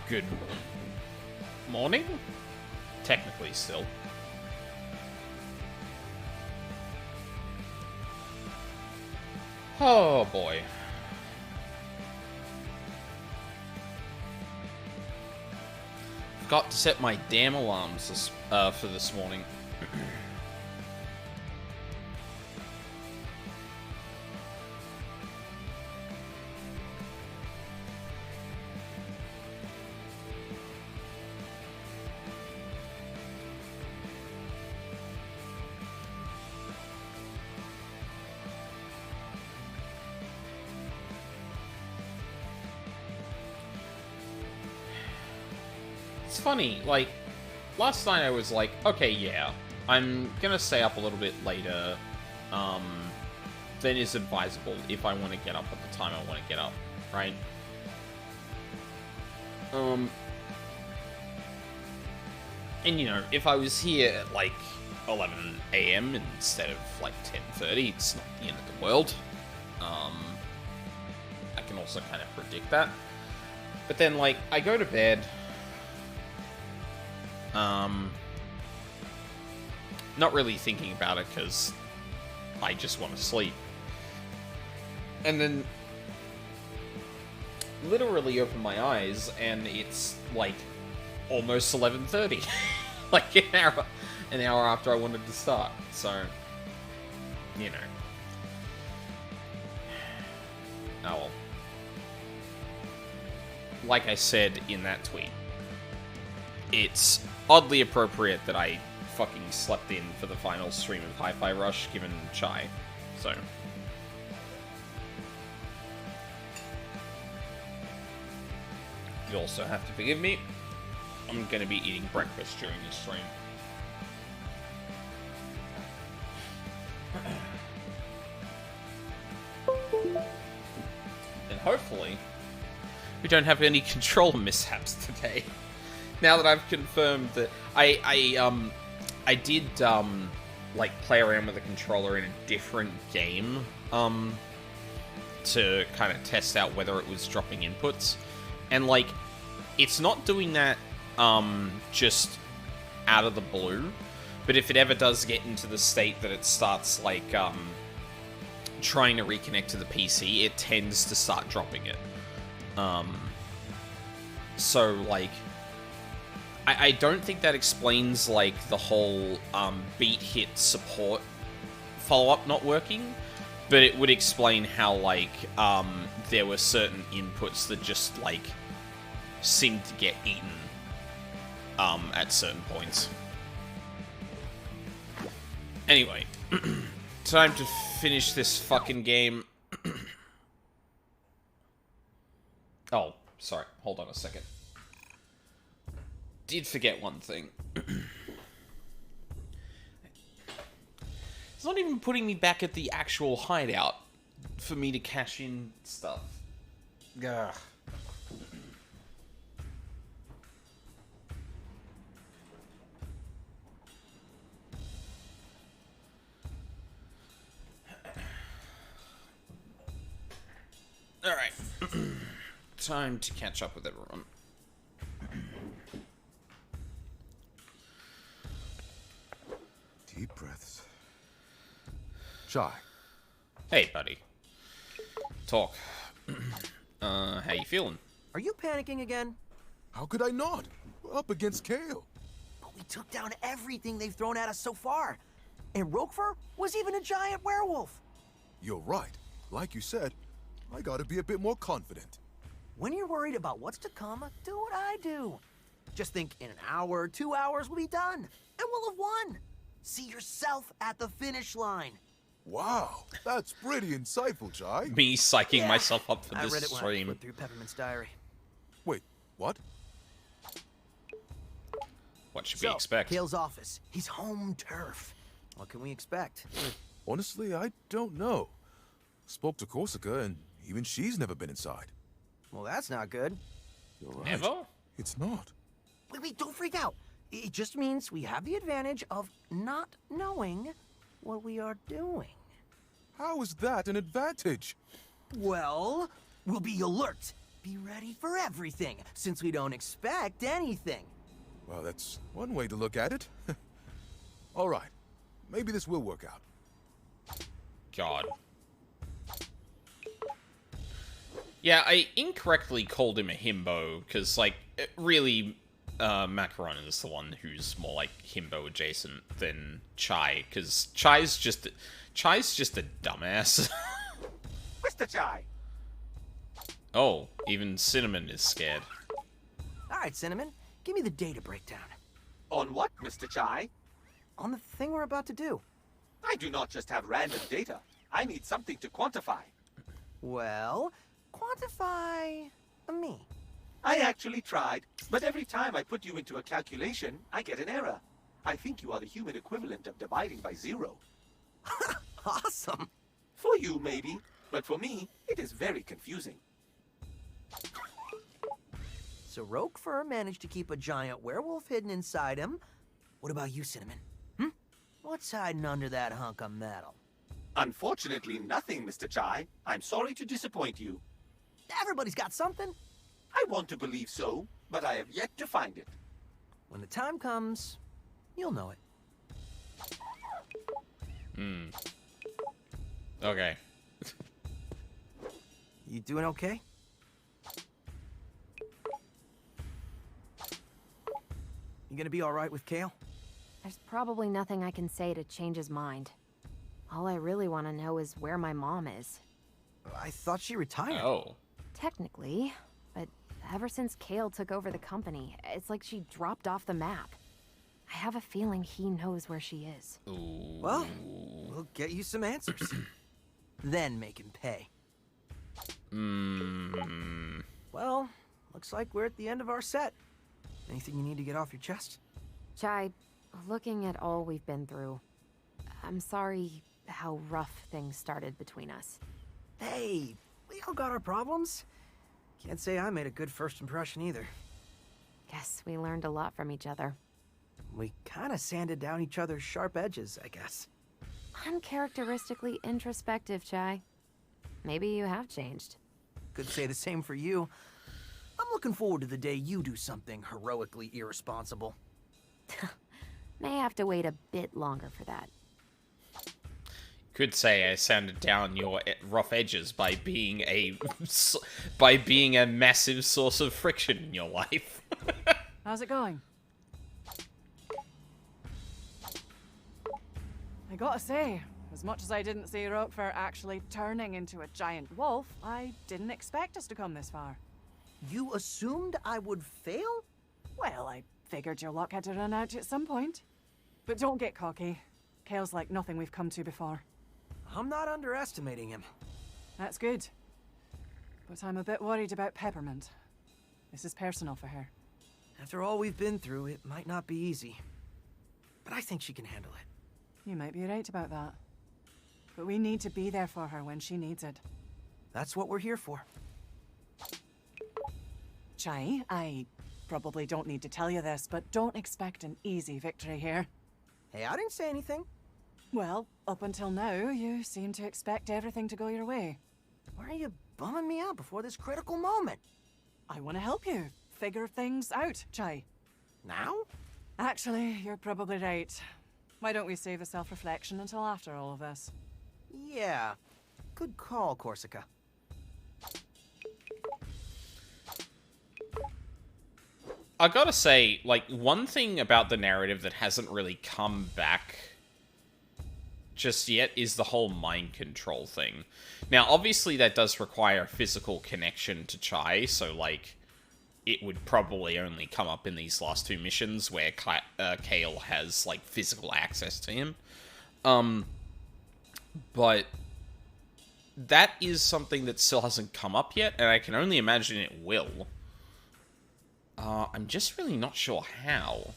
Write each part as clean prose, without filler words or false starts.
Good morning? Technically, still. Oh, boy. Forgot to set my damn alarms for this morning. It's funny, like, last night I was like, okay, yeah, I'm gonna stay up a little bit later, than is advisable if I want to get up at the time I want to get up, right? And, you know, if I was here at, like, 11 a.m. instead of, like, 10:30, it's not the end of the world. I can also kind of predict that. But then, like, I go to bed... not really thinking about it because I just want to sleep. And then literally open my eyes and it's like almost 11:30. Like an hour after I wanted to start. So, you know. Oh well. Like I said in that tweet, it's oddly appropriate that I fucking slept in for the final stream of Hi-Fi Rush, given Chai. So. You also have to forgive me. I'm gonna be eating breakfast during this stream. And hopefully, we don't have any controller mishaps today. Now that I've confirmed that I did like play around with the controller in a different game to kind of test out whether it was dropping inputs, and like it's not doing that just out of the blue, but if it ever does get into the state that it starts like trying to reconnect to the PC, it tends to start dropping it. So like I don't think that explains, like, the whole beat hit support follow-up not working, but it would explain how, like, there were certain inputs that just, like, seemed to get eaten at certain points. Anyway, time to finish this fucking game. Oh, sorry. Hold on a second. Did forget one thing. It's not even putting me back at the actual hideout for me to cash in stuff. Gah. Alright. Time to catch up with everyone. Deep breaths. Chai. Hey, buddy. Talk. How you feeling? Are you panicking again? How could I not? We're up against Kale. But we took down everything they've thrown at us so far. And Roquefort was even a giant werewolf. You're right. Like you said, I gotta be a bit more confident. When you're worried about what's to come, do what I do. Just think in an hour, 2 hours, we'll be done. And we'll have won. See yourself at the finish line. Wow, that's pretty insightful, Chai. Me psyching myself up for I this read it when I stream. flipped through Peppermint's diary. Wait, what? What should we expect? Kale's office. He's home turf. What can we expect? Honestly, I don't know. Spoke to Corsica, and even she's never been inside. Well, that's not good. You're right. Never? It's not. Wait, don't freak out. It just means we have the advantage of not knowing what we are doing. How is that an advantage? Well, we'll be alert. be ready for everything, since we don't expect anything. Well, that's one way to look at it. All right. Maybe this will work out. God. Yeah, I incorrectly called him a himbo, because, like, really, Macaron is the one who's more, like, himbo adjacent than Chai, because Chai's just a dumbass. Mr. Chai! Oh, even Cinnamon is scared. All right, Cinnamon, give me the data breakdown. On what, Mr. Chai? On the thing we're about to do. I do not just have random data. I need something to quantify. Well, quantify me. I actually tried, but every time I put you into a calculation, I get an error. I think you are the human equivalent of dividing by 0. Awesome. For you, maybe, but for me, it is very confusing. So Roquefort managed to keep a giant werewolf hidden inside him. What about you, Cinnamon? What's hiding under that hunk of metal? Unfortunately, nothing, Mr. Chai. I'm sorry to disappoint you. Everybody's got something. I want to believe so, but I have yet to find it. When the time comes, you'll know it. Okay. You doing okay? You gonna be all right with Kale? There's probably nothing I can say to change his mind. All I really want to know is where my mom is. I thought she retired. Oh. Technically, but ever since Kale took over the company, it's like she dropped off the map. I have a feeling he knows where she is. Ooh. Well, we'll get you some answers. Then make him pay. Well, looks like we're at the end of our set. Anything you need to get off your chest? Chai, looking at all we've been through, I'm sorry how rough things started between us. Hey, we all got our problems. Can't say I made a good first impression either. Guess we learned a lot from each other. We kind of sanded down each other's sharp edges, I guess. Uncharacteristically introspective, Chai. Maybe you have changed. Could say the same for you. I'm looking forward to the day you do something heroically irresponsible. May have to wait a bit longer for that. Could say I sanded down your rough edges by being a massive source of friction in your life. How's it going? I gotta say, as much as I didn't see Roquefort actually turning into a giant wolf, I didn't expect us to come this far. You assumed I would fail? Well, I figured your luck had to run out at some point. But don't get cocky. Kale's like nothing we've come to before. I'm not underestimating him. That's good. But I'm a bit worried about Peppermint. This is personal for her. After all we've been through, it might not be easy. But I think she can handle it. You might be right about that. But we need to be there for her when she needs it. That's what we're here for. Chai, I probably don't need to tell you this, but don't expect an easy victory here. Hey, I didn't say anything. Well, up until now, you seem to expect everything to go your way. Why are you bumming me out before this critical moment? I want to help you figure things out, Chai. Now? Actually, you're probably right. Why don't we save the self-reflection until after all of this? Yeah. Good call, Corsica. I gotta say, like, one thing about the narrative that hasn't really come back just yet is the whole mind control thing. Now, obviously that does require a physical connection to Chai, so, like, it would probably only come up in these last two missions where Kale has, like, physical access to him. But that is something that still hasn't come up yet, and I can only imagine it will. I'm just really not sure how.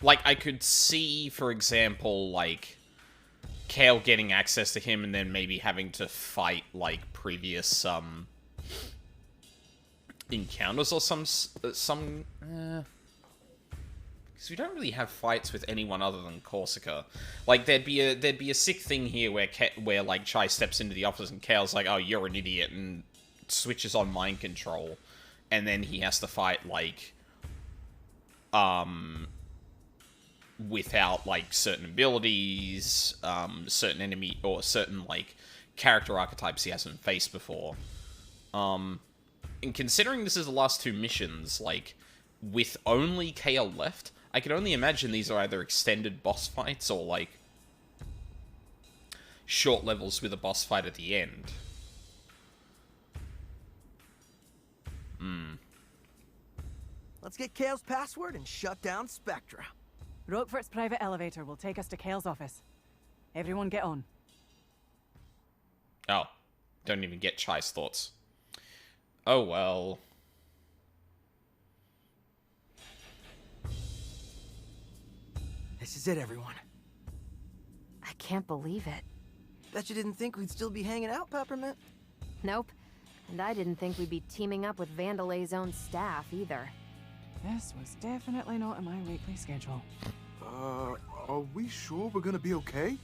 Like, I could see, for example, like, Kale getting access to him and then maybe having to fight, like, previous, encounters or some because we don't really have fights with anyone other than Corsica. Like, there'd be a sick thing here where like Chai steps into the office and Kale's like, "Oh, you're an idiot," and switches on mind control, and then he has to fight like without like certain abilities, certain enemy or certain like character archetypes he hasn't faced before. And considering this is the last two missions, like with only Kale left, I can only imagine these are either extended boss fights or like short levels with a boss fight at the end. Let's get Kale's password and shut down Spectra. Roquefort's private elevator will take us to Kale's office. Everyone get on. Oh, don't even get Chai's thoughts. Oh well. This is it, everyone. I can't believe it. Bet you didn't think we'd still be hanging out, Peppermint. Nope. And I didn't think we'd be teaming up with Vandelay's own staff, either. This was definitely not in my weekly schedule. Are we sure we're gonna be okay?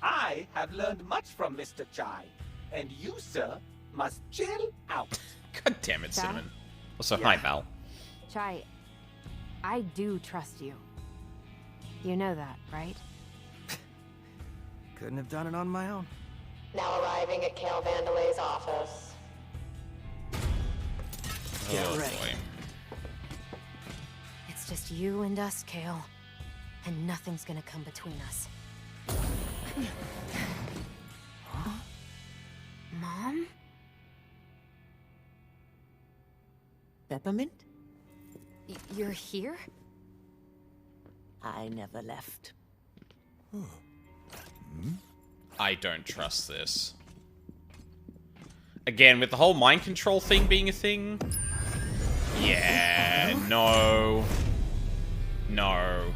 I have learned much from Mr. Chai, and you, sir, must chill out. God damn it, Chai? Cinnamon. Also, hi, Val. Chai, I do trust you. You know that, right? Couldn't have done it on my own. Now arriving at Kale Vandelay's office. Get Oh, ready. boy. It's just you and us, Kale. And nothing's gonna come between us. Mom? Peppermint? You're here? I never left. I don't trust this. Again, with the whole mind control thing being a thing. Yeah, no. No.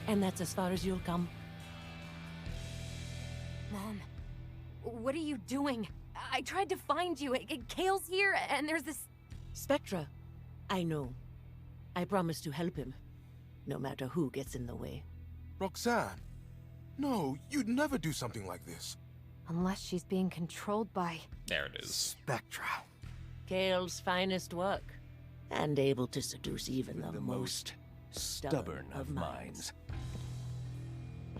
And that's as far as you'll come? Mom, what are you doing? I tried to find you. Kale's here, and there's this... Spectra. I know. I promise to help him. No matter who gets in the way. Roxanne. No, you'd never do something like this. Unless she's being controlled by... There it is. Spectra. Kale's finest work. And able to seduce even the most stubborn of minds.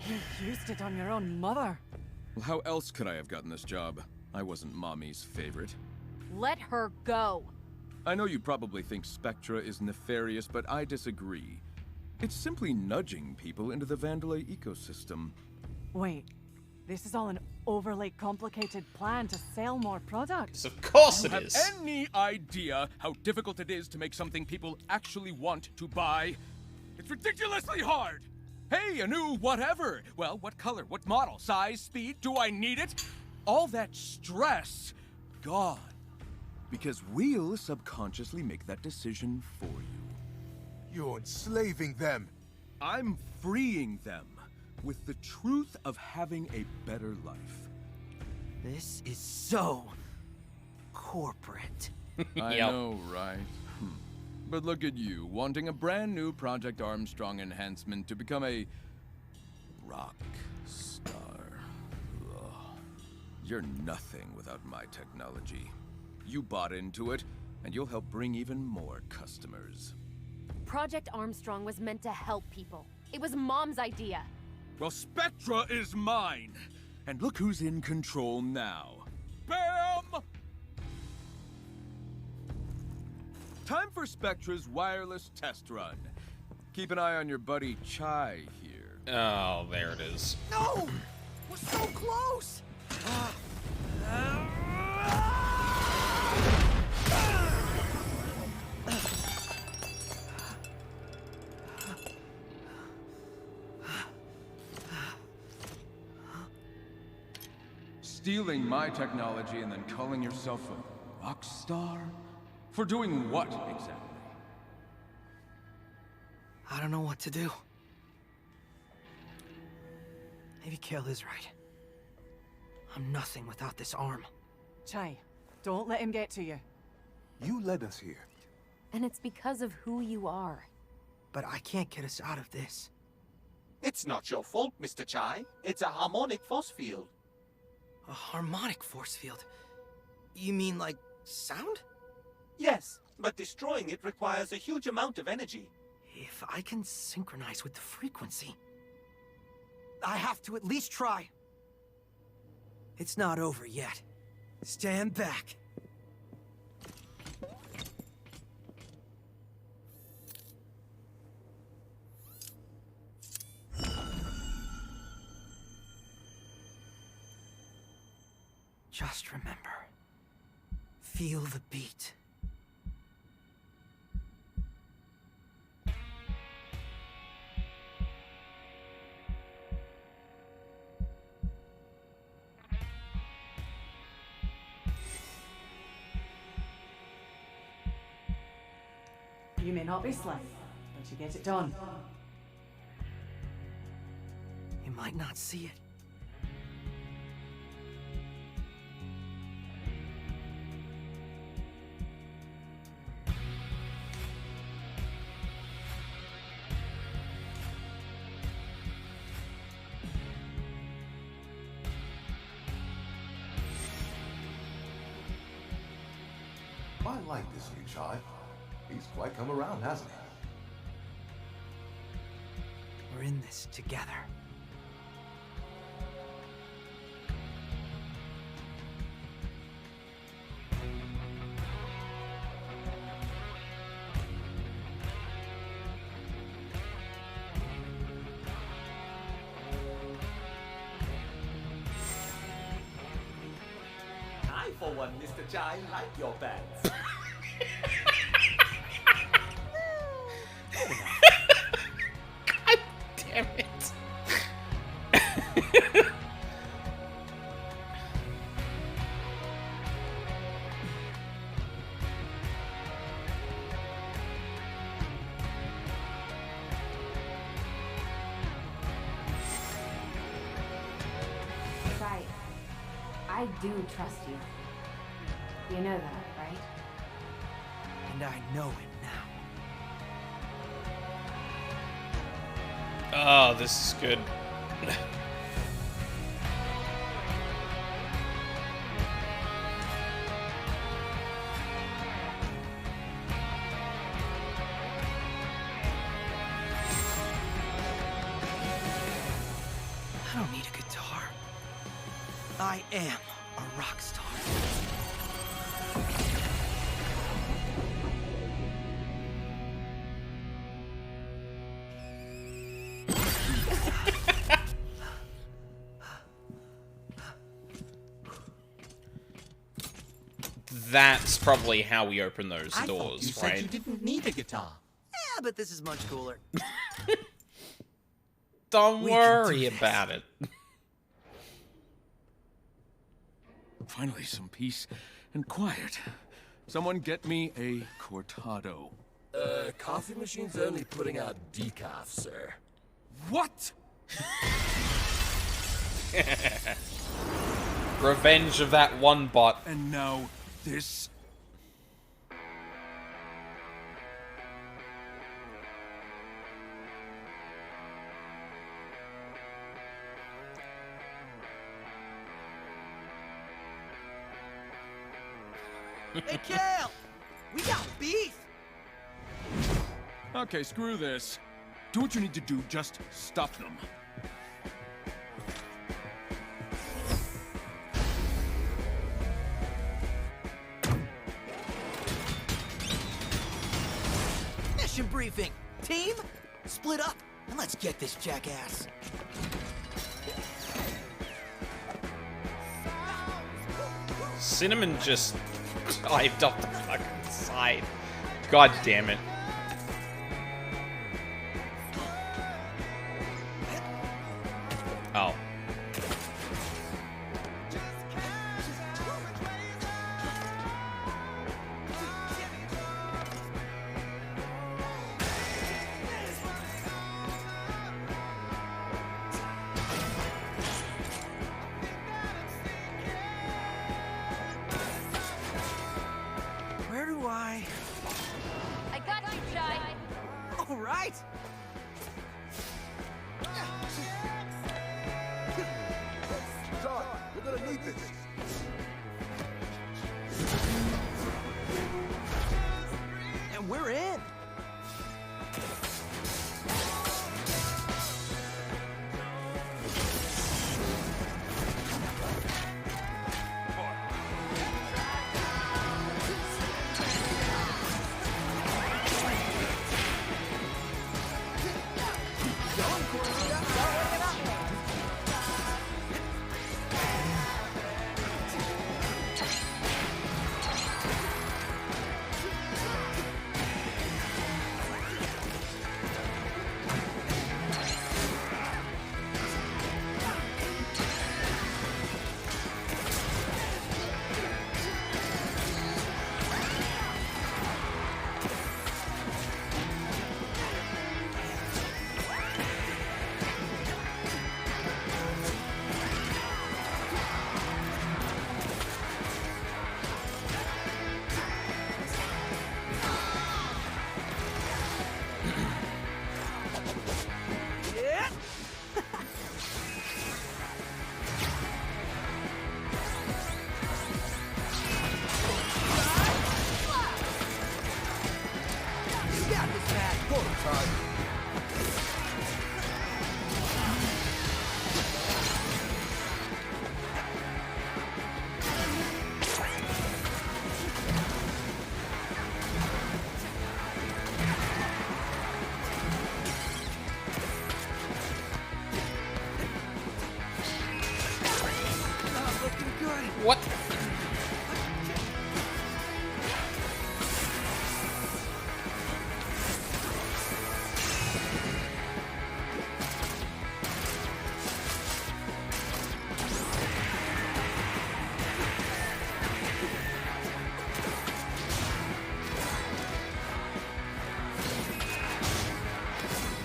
You used it on your own mother. Well, how else could I have gotten this job? I wasn't Mommy's favorite. Let her go. I know you probably think Spectra is nefarious, but I disagree. It's simply nudging people into the Vandelay ecosystem. Wait, this is all an overly complicated plan to sell more products. Of course You it have is. any idea how difficult it is to make something people actually want to buy? It's ridiculously hard! Hey, a new whatever! Well, what color, what model, size, speed, do I need it? All that stress, gone. Because we'll subconsciously make that decision for you. You're enslaving them. I'm freeing them with the truth of having a better life. This is so... corporate. I Yep. know, right? But look at you, wanting a brand new Project Armstrong enhancement to become a... rock star. Ugh. You're nothing without my technology. You bought into it, and you'll help bring even more customers. Project Armstrong was meant to help people. It was Mom's idea. Well, Spectra is mine! And look who's in control now. Bam! Time for Spectra's wireless test run. Keep an eye on your buddy Chai here. Oh, there it is. No! We're so close! Stealing my technology and then calling yourself a rock star? For doing what, exactly? I don't know what to do. Maybe Kale is right. I'm nothing without this arm. Chai, don't let him get to you. You led us here. And it's because of who you are. But I can't get us out of this. It's not your fault, Mr. Chai. It's a harmonic force field. A harmonic force field? You mean like sound? Yes, but destroying it requires a huge amount of energy. If I can synchronize with the frequency, I have to at least try. It's not over yet. Stand back. Just remember, feel the beat. You may not be slick, but you get it done. You might not see it. I like this new Chai. He's quite come around, hasn't he? We're in this together. I, for one, Mr. Chai, like your pants. God damn it. Right. I do trust you. You know that, right? And I know it now. Oh, this is good. I don't need a guitar. I am a rock star. That's probably how we open those I thought you doors, said you right? didn't need a guitar. Yeah, but this is much cooler. Don't We can do worry this. about it. Finally, some peace and quiet. Someone get me a cortado. Coffee machine's only putting out decaf, sir. What? Revenge of that one bot. And now this. Hey, Kale! We got beef! Okay, screw this. Do what you need to do, just stop them. Mission briefing! Team, split up and let's get this jackass. Cinnamon just dived off the fucking side. God damn it. Oh. Where do I... All right. John, we're gonna need this. And we're in. What?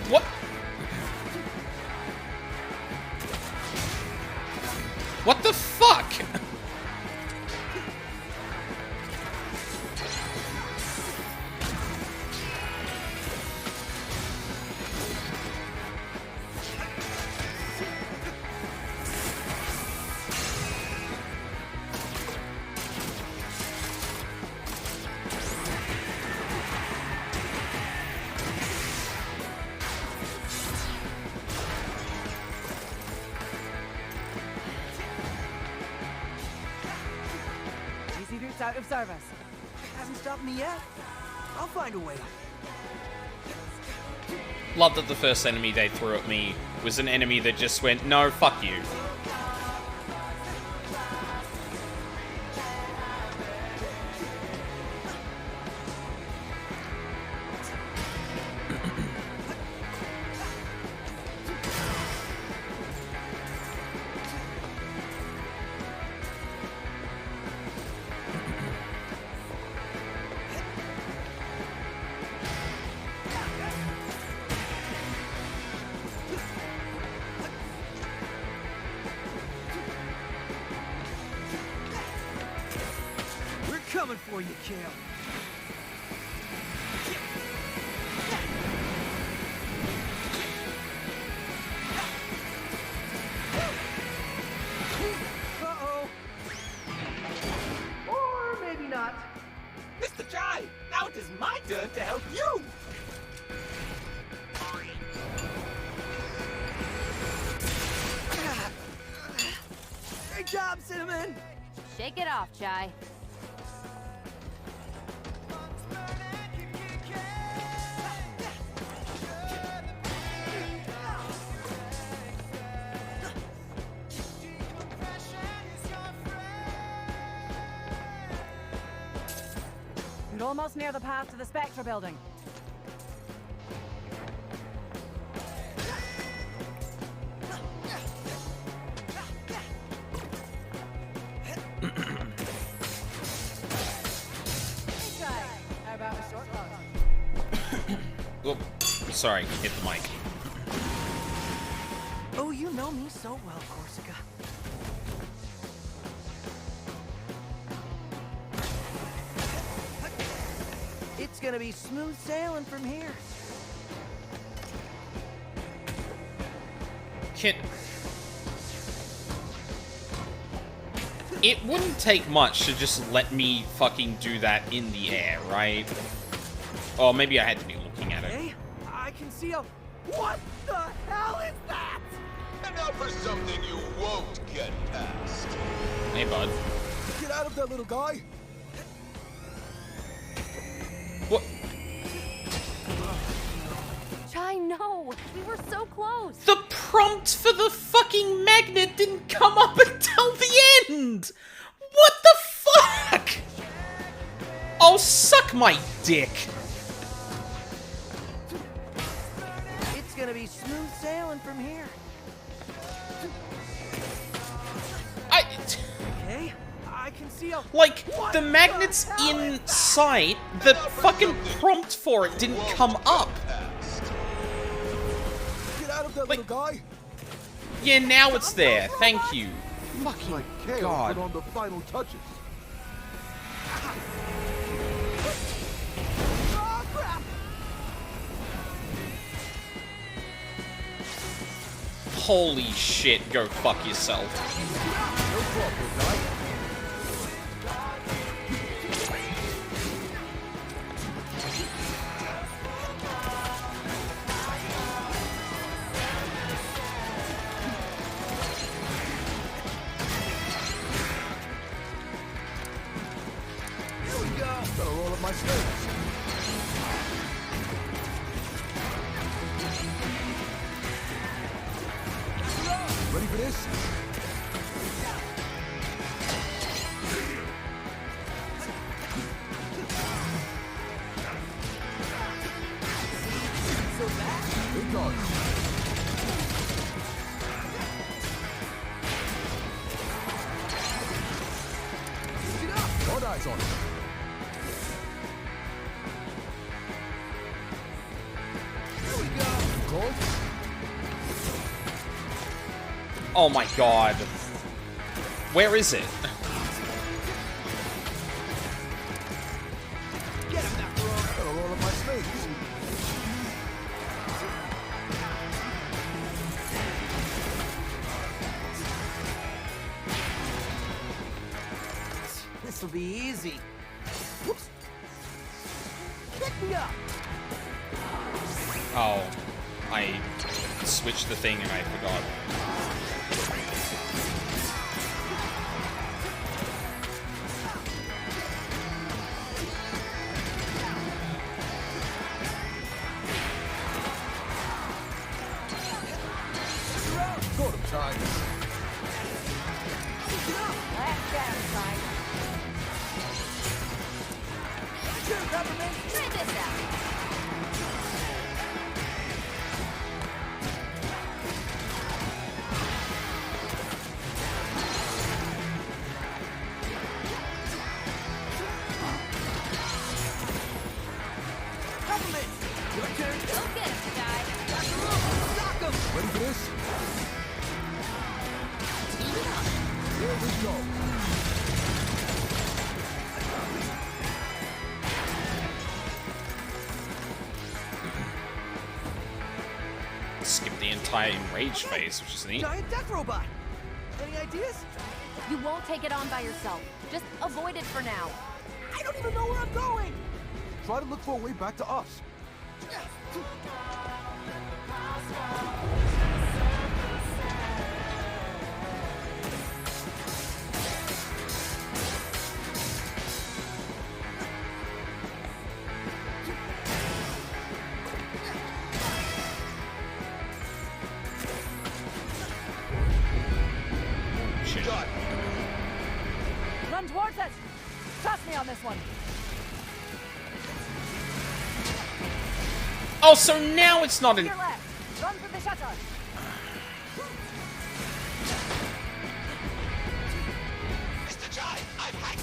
What? What the fuck? Easy routes out of service. Hasn't stopped me yet. I'll find a way. Love that the first enemy they threw at me was an enemy that just went, no, fuck you. We're coming for you, Kale. Uh-oh. Or maybe not. Mr. Jai, now it is my turn to help you! Great job, Cinnamon! Shake it off, Chai. You're almost near the path to the Spectra building. How about a short pause? Oh, sorry, hit the mic. Oh, you know me so well, Corsica. It's gonna be smooth sailing from here. It wouldn't take much to just let me fucking do that in the air, right? Or maybe I had to be looking at it. Hey, I can see a... What the hell is that? And now for something you won't get past. Hey, bud. Get out of there, little guy! What? Chai, no! We were so close! The prompt for the fucking magnet didn't come up until the end! What the fuck? Oh, suck my dick! It's gonna be smooth sailing from here. Okay, I can see a... Like, the magnet's in sight, the fucking prompt for it didn't come up. Get out of there, little guy! Yeah, now it's there. Thank you. Fucking like Kale God. put on the final touches. Oh, crap! Holy shit, go fuck yourself. No problem, guy. Gotta roll up my sleeves. Ready for this? Big dog. All eyes on it. Oh my god. Where is it? Get him that roll. Gotta roll up my sleeves. This'll be easy. Whoops. Pick me up. Oh, I switched the thing and I forgot. Got him, Ty. Let's get him, Chai. Try this out. Your turn. Go get him, Chai. Knock him. Ready for this? Here we go. Skip the entire enraged phase, which is neat. Giant death robot. Any ideas? You won't take it on by yourself. Just avoid it for now. I don't even know where I'm going. Try to look for a way back to us. Shit. Run towards it! Trust me on this one. Oh, so now it's not To an... your left. Run for the shutter. Mr. Jai, I've hacked.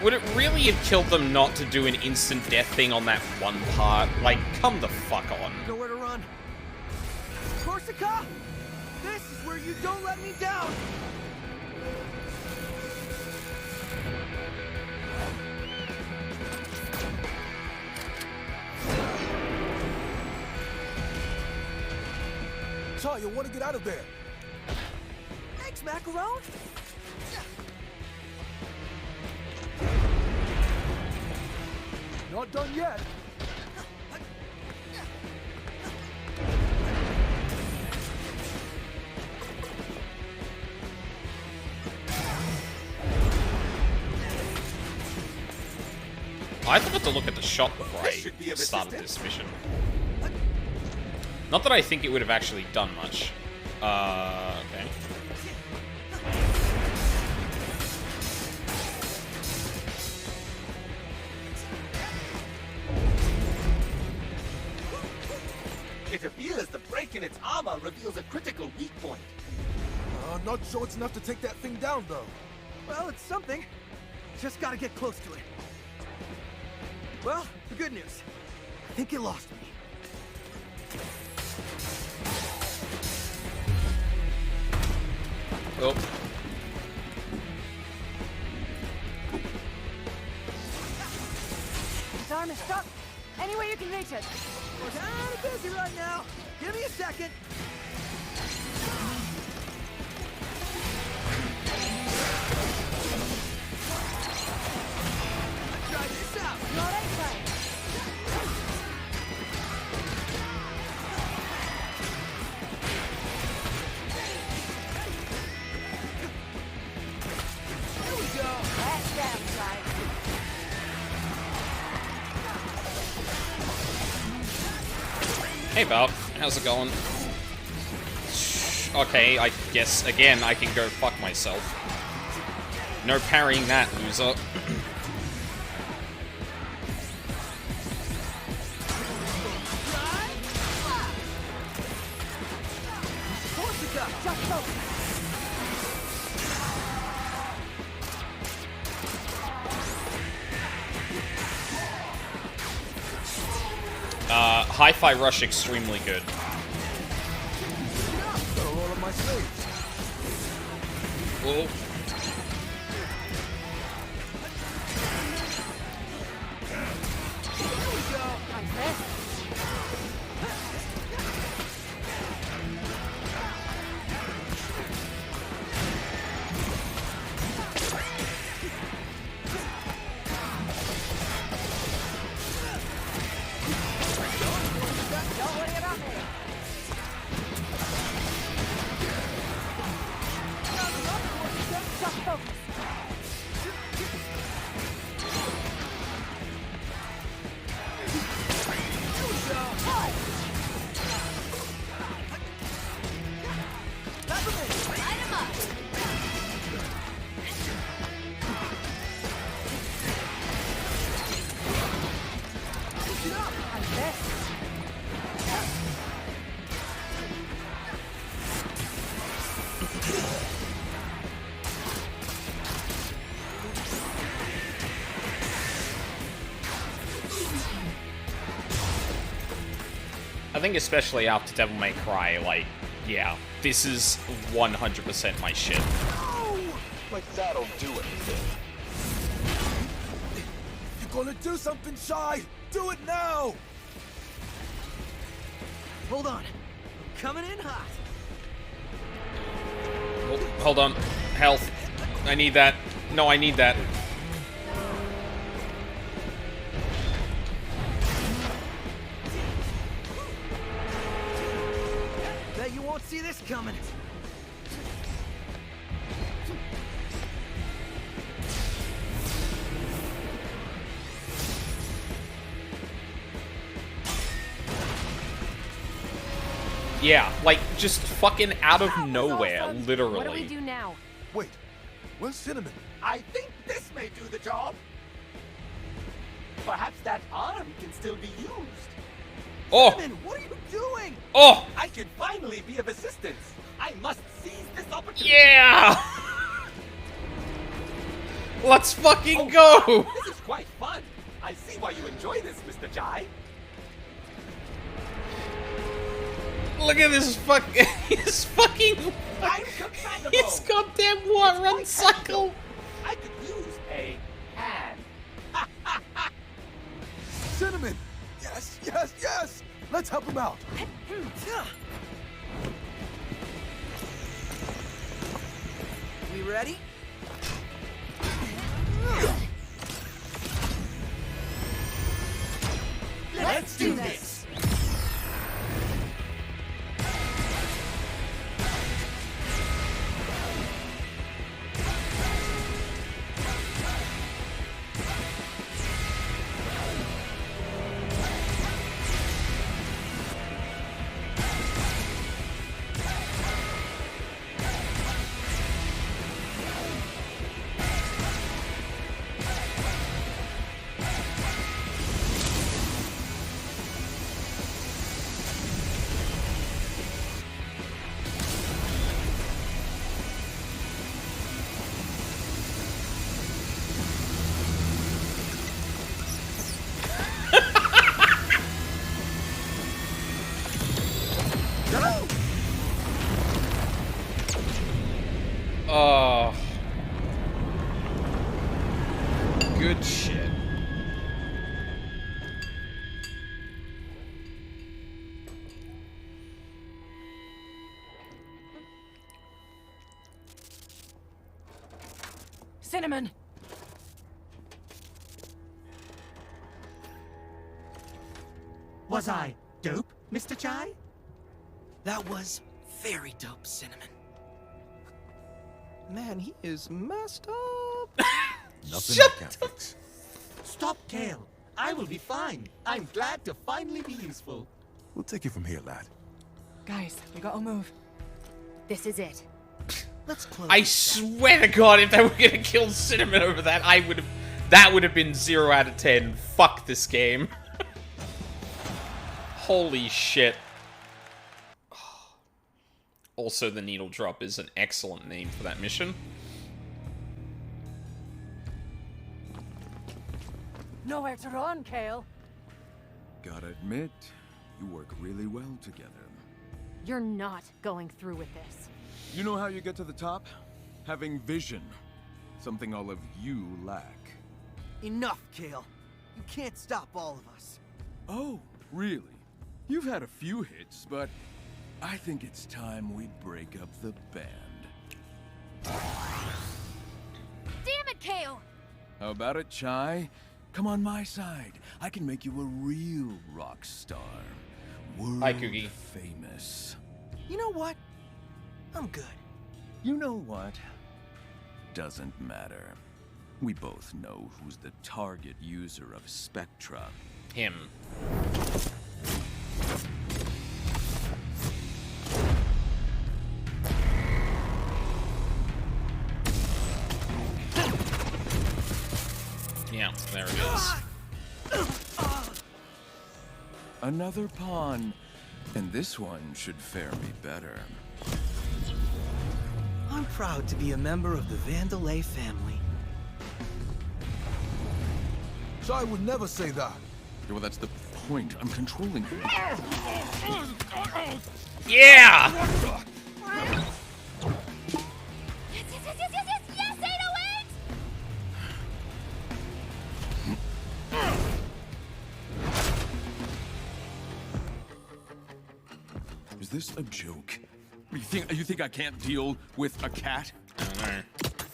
Would it really have killed them not to do an instant death thing on that one part? Like, come the fuck on. Nowhere to run. Corsica! This is where you don't let me down! Chai, you want to get out of there? Thanks, Macaron. Not done yet. I forgot to look at the shot before I started this mission. Not that I think it would have actually done much. Okay. It appears the break in its armor reveals a critical weak point. Not sure it's enough to take that thing down, though. Well, it's something. Just gotta get close to it. Well, the good news. I think it lost me. Oh. His arm is stuck. Any way you can reach it. We're kind of busy right now. Give me a second. Let's try this out. You all right, Brian? There we go. That's them, Brian. Hey, Val. How's it going? Okay, I guess, again, I can go fuck myself. No parrying that, loser. Corsica, just focus. Hi-Fi Rush extremely good. All of my slaves. Oh. Don't worry about me. Just focus. I think especially after Devil May Cry, like, yeah, this is 100% my shit. Like that'll do it. You're gonna do something, Chai! Do it now! Hold on. I'm coming in hot. Oh, hold on. Health. I need that. No, I need that. Bet you won't see this coming. Yeah, like, just fucking out of nowhere, What do we literally. do now? Wait, where's Cinnamon? I think this may do the job. Perhaps that arm can still be used. Oh! Cinnamon, what are you doing? Oh! I can finally be of assistance. I must seize this opportunity. Yeah! Let's fucking go! This is quite fun. I see why you enjoy this, Mr. Jai. Look at this his goddamn war run cycle. I could use a hand. Cinnamon! Yes, yes, yes! Let's help him out. We ready? Let's do this. Oh. Good shit. Cinnamon! Was I dope, Mr. Chai? That was very dope, Cinnamon. Man, he is messed up. Nothing I can't fix. Stop, Kale. I will be fine. I'm glad to finally be useful. We'll take it from here, lad. Guys, we gotta move. This is it. Let's close. I swear to God, if they were gonna kill Cinnamon over that, that would have been 0 out of 10. Fuck this game. Holy shit. Also, the Needle Drop is an excellent name for that mission. Nowhere to run, Kale. Gotta admit, you work really well together. You're not going through with this. You know how you get to the top? Having vision. Something all of you lack. Enough, Kale. You can't stop all of us. Oh, really? You've had a few hits, but I think it's time we break up the band. Damn it, Kale! How about it, Chai? Come on my side. I can make you a real rock star. World Hi, Cookie. famous. You know what? I'm good. You know what? Doesn't matter. We both know who's the target user of Spectra. Him. Yeah, there it is. Another pawn. And this one should fare me better. I'm proud to be a member of the Vandelay family. So I would never say that. Yeah, well, that's the point. I'm controlling him. Yeah! Yes, 808! Is this a joke? You think I can't deal with a cat? I don't know.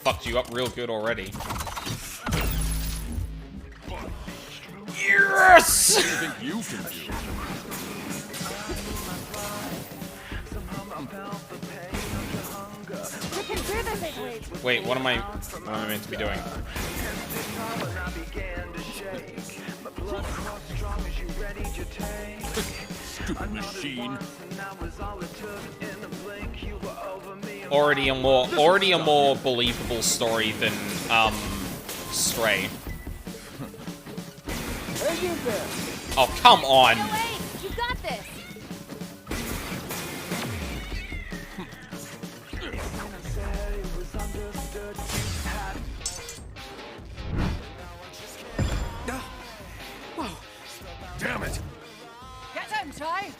Fucked you up real good already. Yes! What do you think you can do? We can do this, 808! Wait, what am I meant to be doing? Stupid machine. Already a more believable story than Stray. Oh, come on. No, wait! You got this! Whoa. Damn it. Get him, Chai!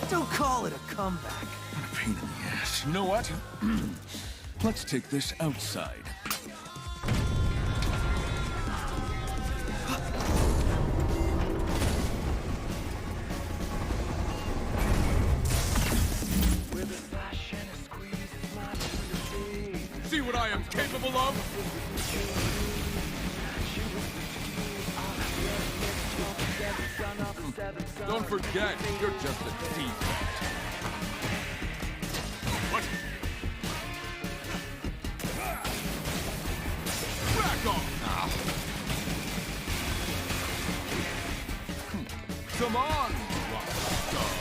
Don't call it a comeback. What a pain in the ass. You know what? Let's take this outside. See what I am capable of? Don't forget, you're just a thief. What? Back off! Come on, rockstar.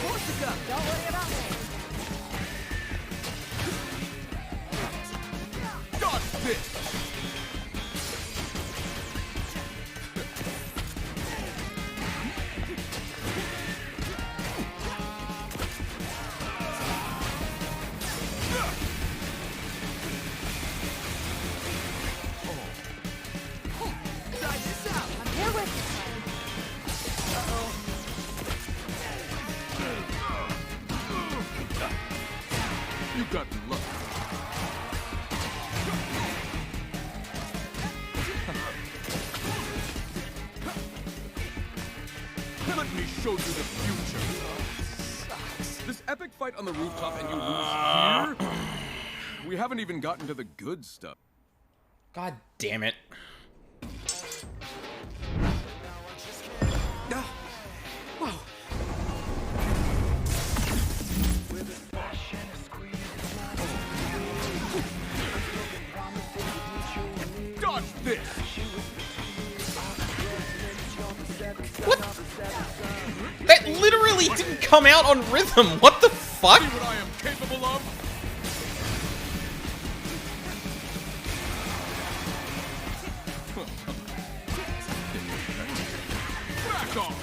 Corsica, don't worry about me. Dodge this! You got lucky. Let me show you the future. This epic fight on the rooftop and you lose here? We haven't even gotten to the good stuff. God damn it. Dodge this! What? That literally didn't come out on rhythm. What the fuck? See what I am capable of? Back off!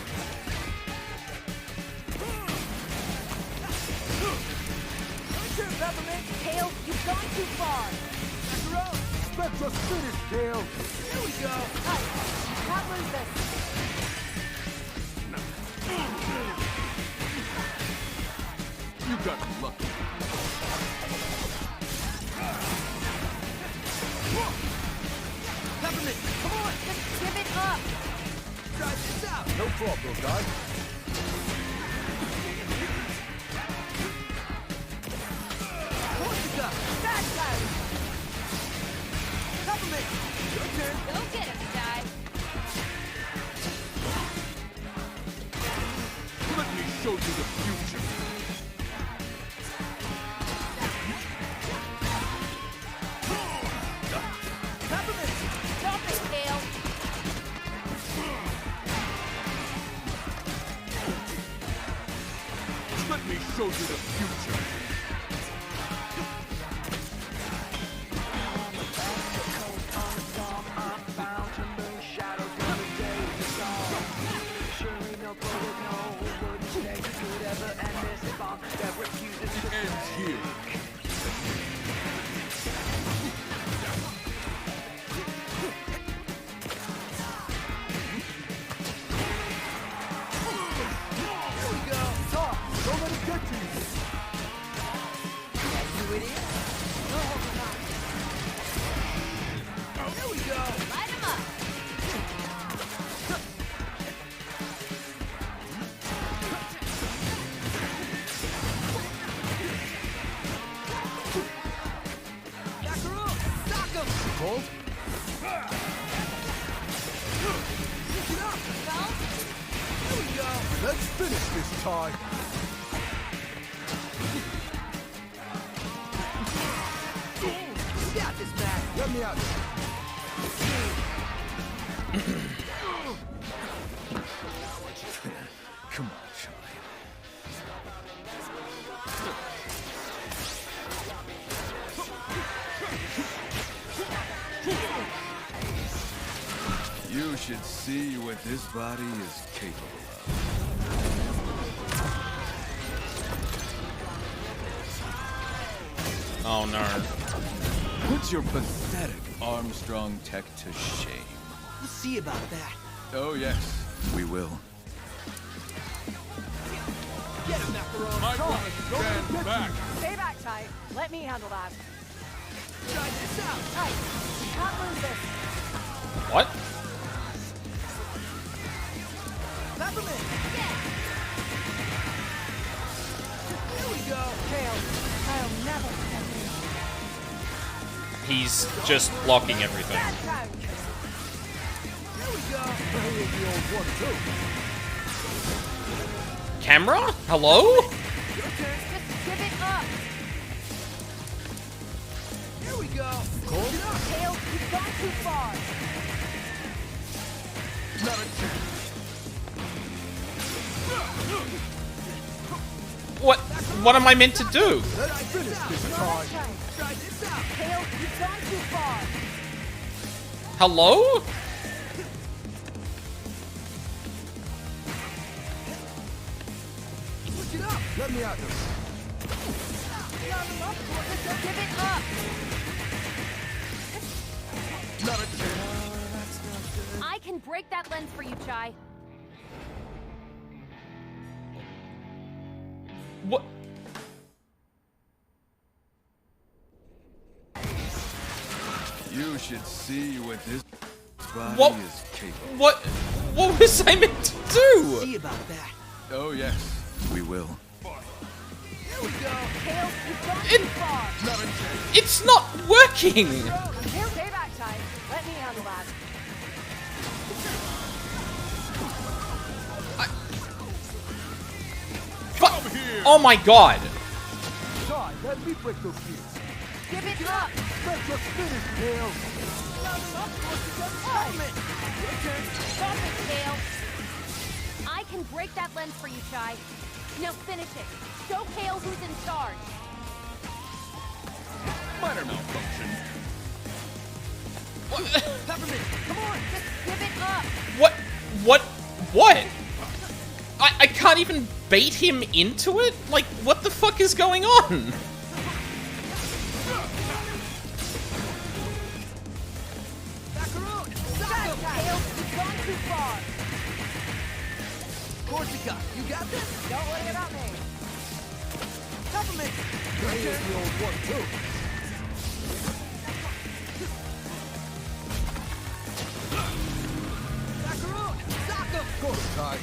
Peppermint, Kale, you've gone too far. Spectra finish, Kale. Here we go. Hey, can't lose this. You got lucky. Peppermint, come on, just give it up. Try this out. No problem, guys. Corsica, back side. Peppermint, your turn. Go get him, guy. Let me show you the future. Peppermint, stop it, Kale. Let me show you the future. It ends here. Here we go. Talk. Don't let it get to you. You idiot. Here we go. Light him up. Cold? Pick it up. Here we go. Let's finish this time. You got this, man. Let me out. Come on, Charlie. You should see what this body is capable of. Oh no. Put your pathetic Armstrong tech to shame. We'll see about that. Oh, yes, we will. Get him, Macaron. Might want to stand back. Stay back, Ty. Let me handle that. Try this out. Ty, can't lose this. What? Peppermint. Here we go. Kale, I'll never forget you. He's just blocking everything. Bad couch. Here we go. The old one, too. Camera? Hello? Your turn. Just give it up. Here we go. Cold? Tails, you've gone too far. Not a chance. What am I meant to do? Let's finish this time. Try this out. Tails, you've gone too far. Hello? Switch it up. Let me out there. Just give it up. Not a chance. I can break that lens for you, Chai. What? You should see what this body What? is capable. What was I meant to do? See about that. Oh, yes, we will. Here we go. Tails, you've gone It- too far. Not a chance. It's not working. Here, stay back, Ty. Let me handle that. Oh my god. Try, let me break those gears. Give it up. Let's just finish, Tails. Stop it, Tails. I can break that lens for you, Chai. Now finish it. Show Tails who's in charge. Minor malfunction. Peppermint, come on. Just give it up. What? I can't even bait him into it? Like, what the fuck is going on? Macaron. Stop, Tails. You've gone too far. Corsica, you got this? Don't worry about me. Peppermint. Here's the old one, too. Macaron, sock him. Go, Ty.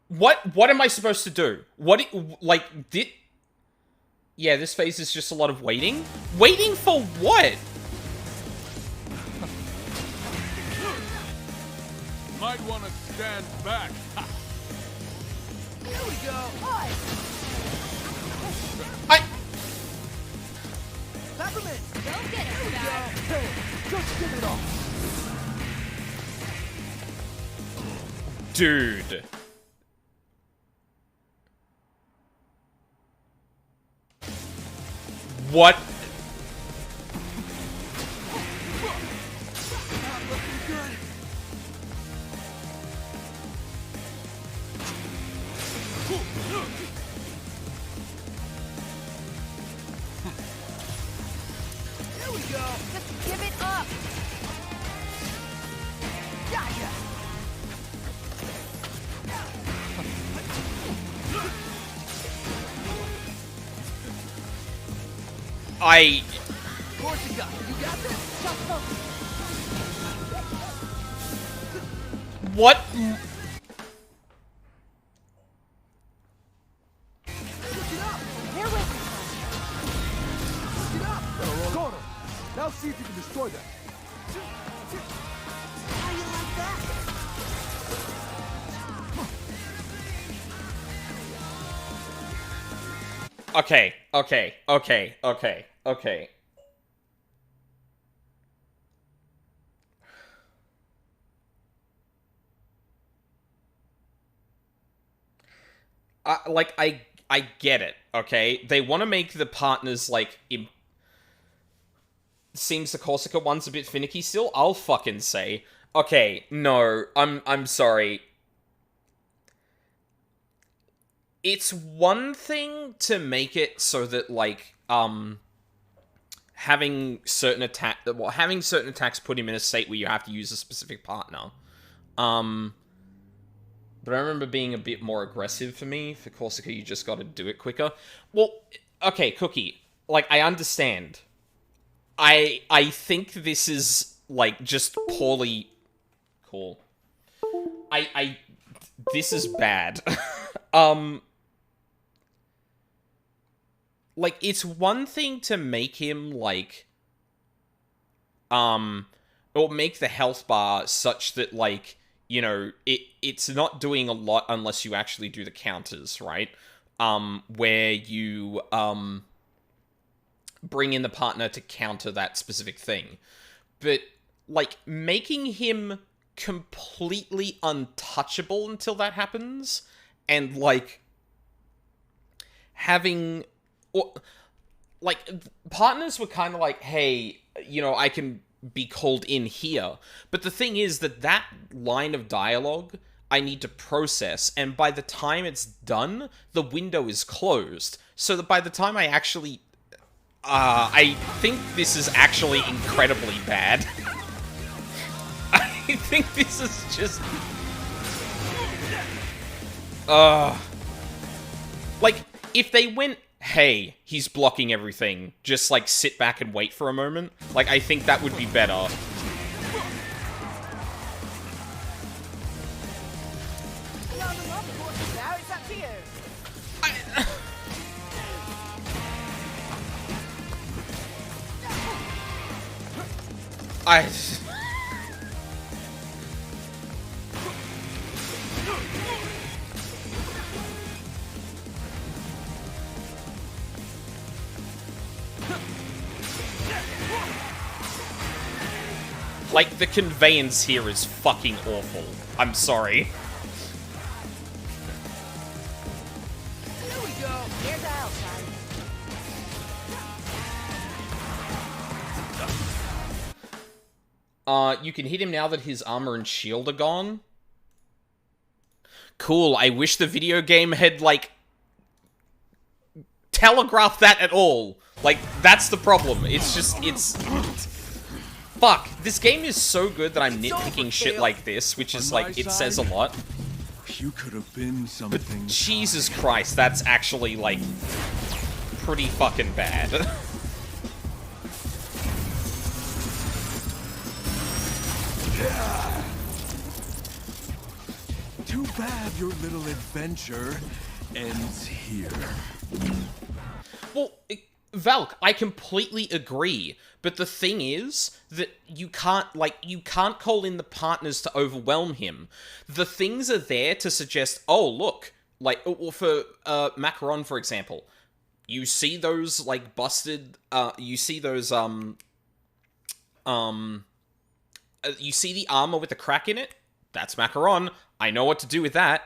What am I supposed to do? Yeah, this phase is just a lot of waiting? Waiting for what? Might want to stand back. Here we go. Peppermint. Don't get it, Chai. Hey, just give it up. Dude. What? Not looking good. Here we go. Just give it up. Gotcha. Corsica, you got this? Just focus. What? Switch it up. Here with me. Switch it up. Gordon, now see if you can destroy that. How you like that? Okay. I get it, okay? They want to make the partners, like, seems the Corsica one's a bit finicky still. I'll fucking say, okay, no, I'm sorry. It's one thing to make it so that, like, having certain attacks put him in a state where you have to use a specific partner. But I remember being a bit more aggressive for me. For Corsica, you just got to do it quicker. Well, okay, Cookie. Like, I understand. I think this is, like, just poorly... Cool. This is bad. Like, it's one thing to make him, like... Or make the health bar such that, like... You know, it's not doing a lot unless you actually do the counters, right? Where you, bring in the partner to counter that specific thing. But, like, making him completely untouchable until that happens, and, like, having... Or, like, partners were kind of like, hey, you know, I can... be called in here. But the thing is that line of dialogue I need to process, and by the time it's done, the window is closed. So that by the time I actually... I think this is actually incredibly bad. I think this is just... Like, if they went... hey, he's blocking everything, just, like, sit back and wait for a moment. Like, I think that would be better. Like, the conveyance here is fucking awful. I'm sorry. Here we go. Here's the outside. You can hit him now that his armor and shield are gone. Cool, I wish the video game had, like, telegraphed that at all. Like, that's the problem. It's just, it's... Fuck, this game is so good that I'm nitpicking shit like this, which is, like, it says a lot. You could have been something. But Jesus Christ, that's actually, like, pretty fucking bad. Too bad your little adventure ends here. Well, Valk, I completely agree. But the thing is that you can't call in the partners to overwhelm him. The things are there to suggest, oh, look, like, for Macaron, for example, you see those, like, busted, you see those, you see the armor with the crack in it? That's Macaron. I know what to do with that.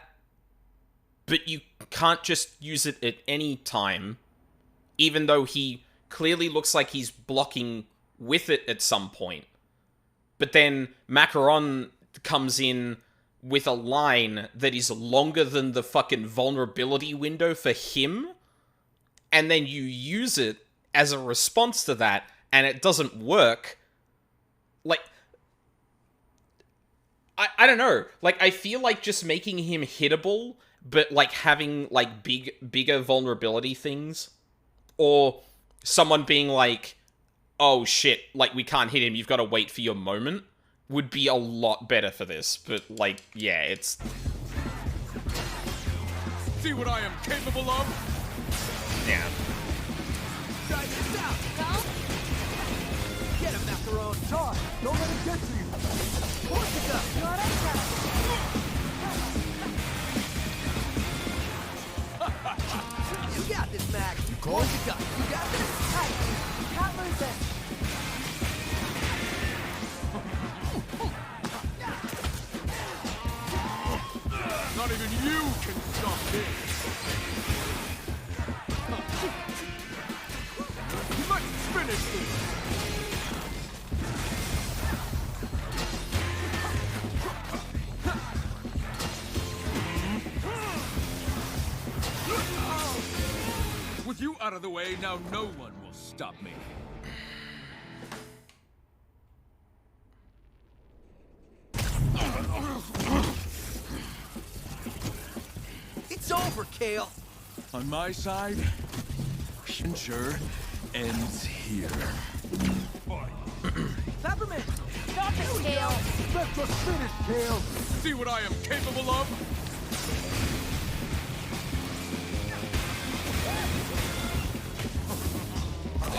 But you can't just use it at any time, even though he clearly looks like he's blocking with it at some point. But then Macaron comes in with a line that is longer than the fucking vulnerability window for him, and then you use it as a response to that, and it doesn't work. Like, I don't know. Like, I feel like just making him hittable, but, like, having, like, bigger vulnerability things, or someone being like, oh shit, like, we can't hit him, you've got to wait for your moment, would be a lot better for this. But, like, yeah, it's... See what I am capable of? Yeah. Get him, Macaron! Todd, don't let him get to you! Corsica! You got this, Mac! Corsica! You got this! Hey, can't lose it! Not even you can stop this! Let's finish this! With you out of the way, now no one will stop me. over, Kale. On my side, sure ends here. Peppermint! Stop it, Kale! Let's just finish, Kale! See what I am capable of?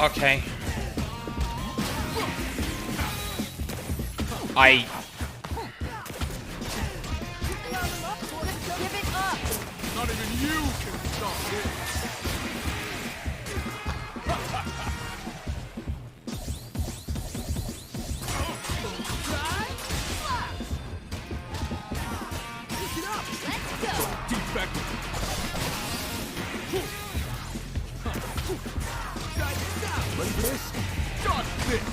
Okay. Give it up! Not even you can stop this. Let's go! Defect. Ready for this? Got this.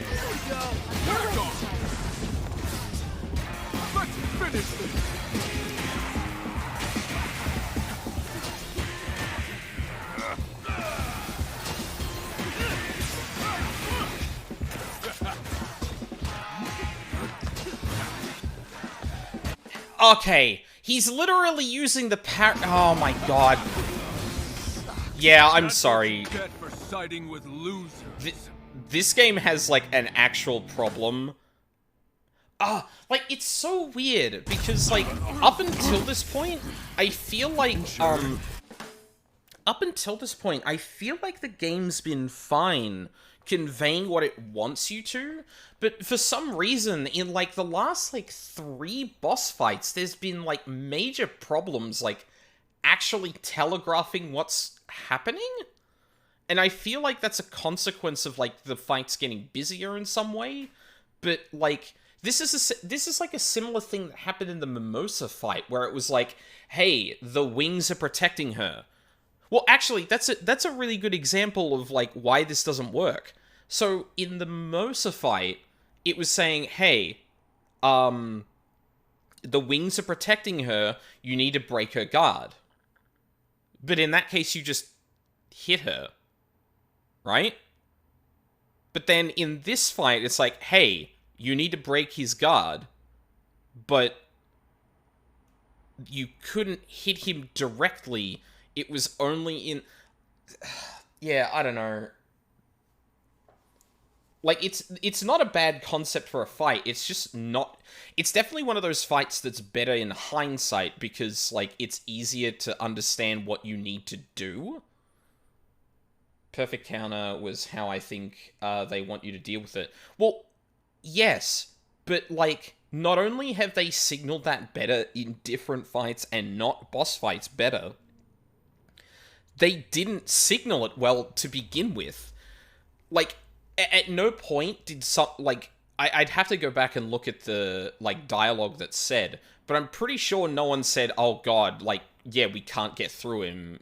Here we go! Back off. Let's finish this. Okay, he's literally using the oh my god. Yeah, I'm sorry. Get for siding with losers. This game has, like, an actual problem. Like, it's so weird, because, like, up until this point, I feel like, up until this point, I feel like the game's been fine conveying what it wants you to, but for some reason, in, like, the last, like, 3 boss fights, there's been, like, major problems, like, actually telegraphing what's happening? And I feel like that's a consequence of, like, the fights getting busier in some way, but, like, this is like a similar thing that happened in the Mimosa fight, where it was like, hey, the wings are protecting her. Well, actually, that's a really good example of, like, why this doesn't work. So, in the Mimosa fight, it was saying, hey, the wings are protecting her, you need to break her guard. But in that case, you just hit her. Right? But then in this fight, it's like, hey, you need to break his guard, but you couldn't hit him directly. It was only in... Yeah, I don't know. Like, it's not a bad concept for a fight, it's just not... It's definitely one of those fights that's better in hindsight, because, like, it's easier to understand what you need to do. Perfect counter was how I think they want you to deal with it. Well, yes, but, like, not only have they signaled that better in different fights and not boss fights better, they didn't signal it well to begin with. Like, at no point did I'd have to go back and look at the, like, dialogue that's said, but I'm pretty sure no one said, oh god, like, yeah, we can't get through him,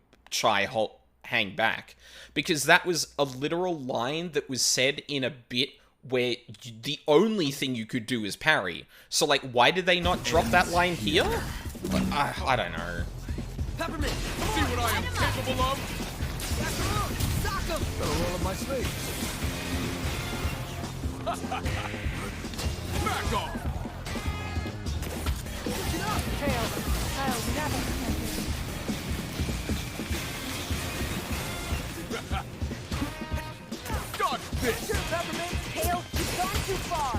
hang back. Because that was a literal line that was said in a bit where the only thing you could do is parry. So, like, why did they not drop that line here? Like, I don't know. Peppermint! See what I am capable of? Sock him! Got a roll up my sleeve. Back off! Get up, Kale! Kyle, we got it. Dodge this! Here, Peppermint! Kale, you've gone too far.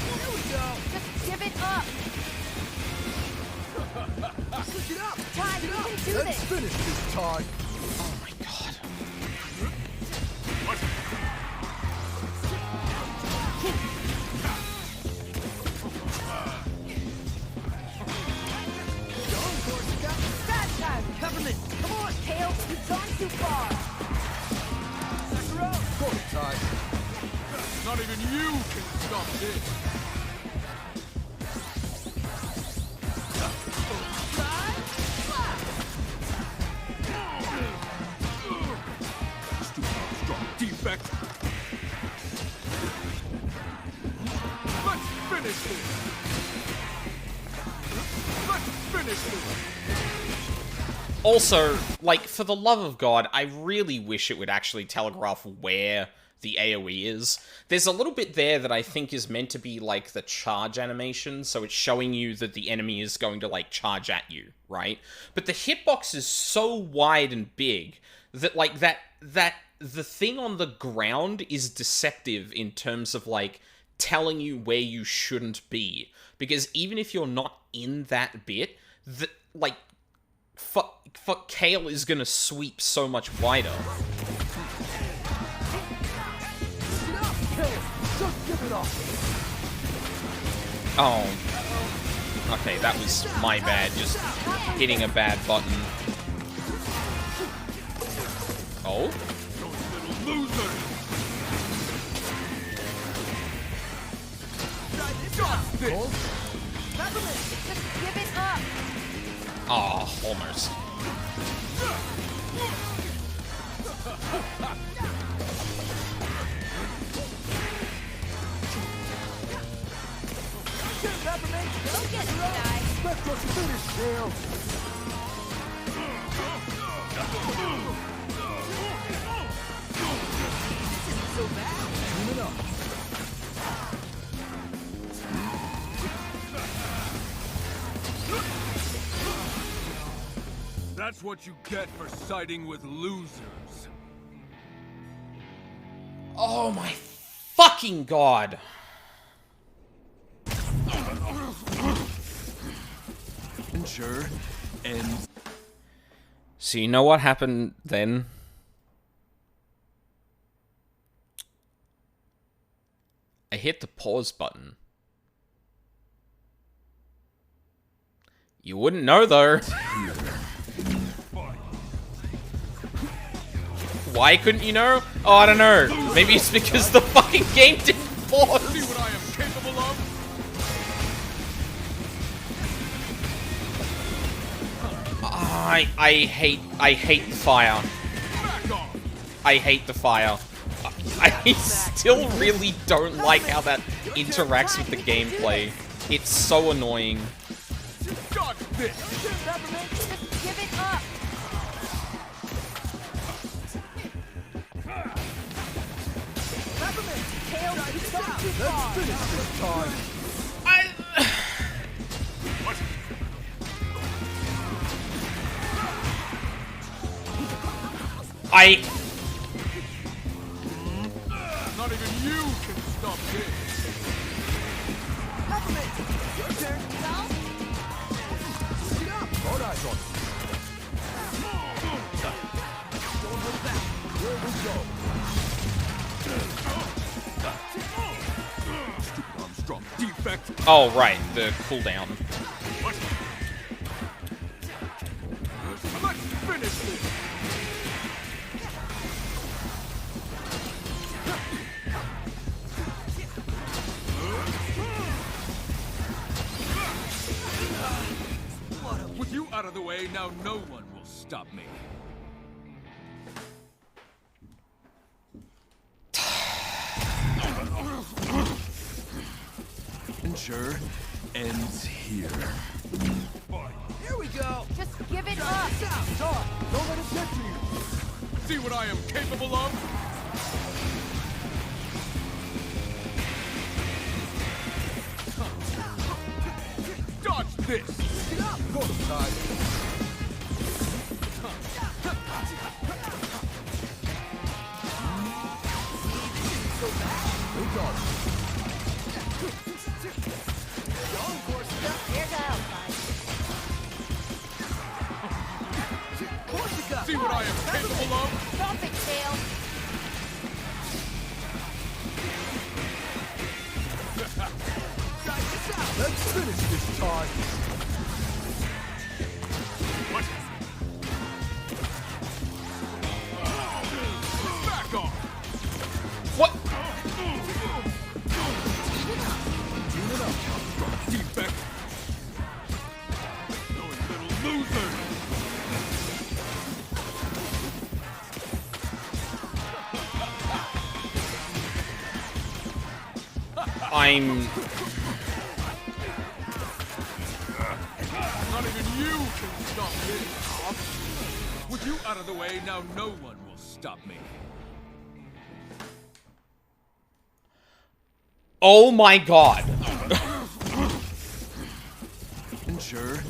Here we go! Just give it up. Get up! Todd, you can do Let's this. finish this, Todd! Oh my god. Fast time. Peppermint! Come on, Kale, you've gone too far. Go, Todd! Not even you can stop this! Strong defect! Let's finish this! Let's finish this! Also, like, for the love of God, I really wish it would actually telegraph where the AoE is. There's a little bit there that I think is meant to be like the charge animation, so it's showing you that the enemy is going to like charge at you, right? But the hitbox is so wide and big that like that the thing on the ground is deceptive in terms of like telling you where you shouldn't be, because even if you're not in that bit, the like fuck Kale is gonna sweep so much wider. Oh. Okay, that was my bad, just hitting a bad button. Oh? Just give it up. Oh, almost. Go get it, guy. Expect us to finish, Kale. This isn't so bad. Tune it up. That's what you get for siding with losers. Oh my fucking god. Sure. And so you know what happened then? I hit the pause button. You wouldn't know though. Why couldn't you know? Oh, I don't know. Maybe it's because the fucking game didn't pause. See what I am capable of? I hate the fire. I hate the fire. I still really don't like how that interacts with the gameplay. It's so annoying. Dodge this. Just give it up. Let's finish this time. Not even you can stop this. Your turn. Get up. All eyes on. Don't hold back. Here we go. Stupid Armstrong defect. Oh, right, the cooldown. Let's finish this. With you out of the way, now no one will stop me. Adventure ends here. Here we go. Just give it up. Don't let it get to you. See what I am capable of? Dodge this. Get up. Go side. Wait on. Here's out, See what I am capable of? Stop it, Tail. Let's finish this time. Back off. What? Tune it up. Defect. You little loser. I'm... Not even you can stop this. With you out of the way, now no one will stop me. Oh my god. Adventure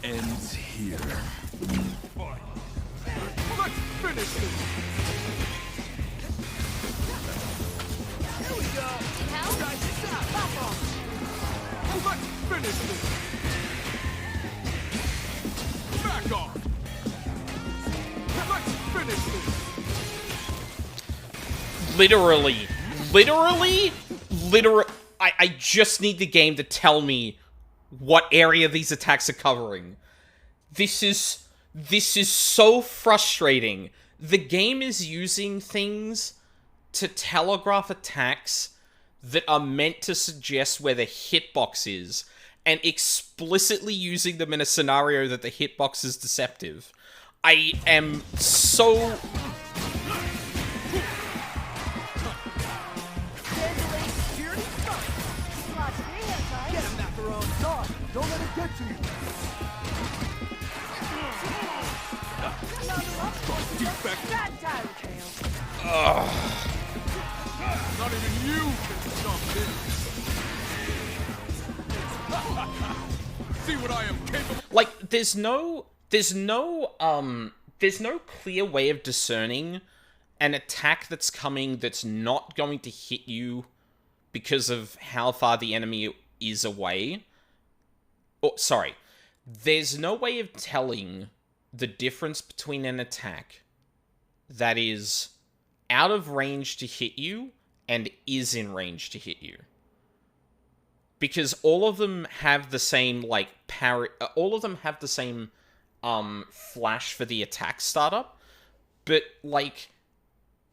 ends here. Let's finish this! Here we go. Help? Try this out. Pop off. Let's finish this! Back off! Let's finish this! Literally. I just need the game to tell me what area these attacks are covering. This is so frustrating. The game is using things to telegraph attacks that are meant to suggest where the hitbox is, and explicitly using them in a scenario that the hitbox is deceptive. I am so... Get him, Macaron! God, don't let it get to you! Not even you can stop this! See what I am capable. Like, there's no clear way of discerning an attack that's coming that's not going to hit you because of how far the enemy is away. Oh, sorry. There's no way of telling the difference between an attack that is out of range to hit you and is in range to hit you. Because all of them have the same, like, parry... all of them have the same, flash for the attack startup. But, like,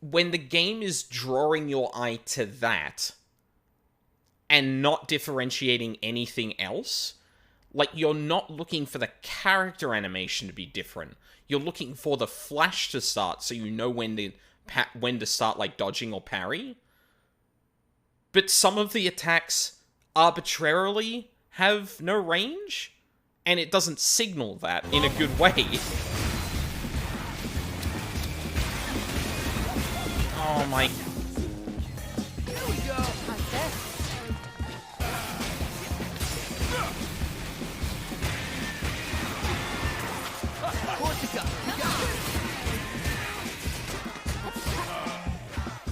when the game is drawing your eye to that and not differentiating anything else, like, you're not looking for the character animation to be different. You're looking for the flash to start so you know when to start, like, dodging or parry. But some of the attacks arbitrarily have no range, and it doesn't signal that in a good way. Oh my... Here we go. Like this.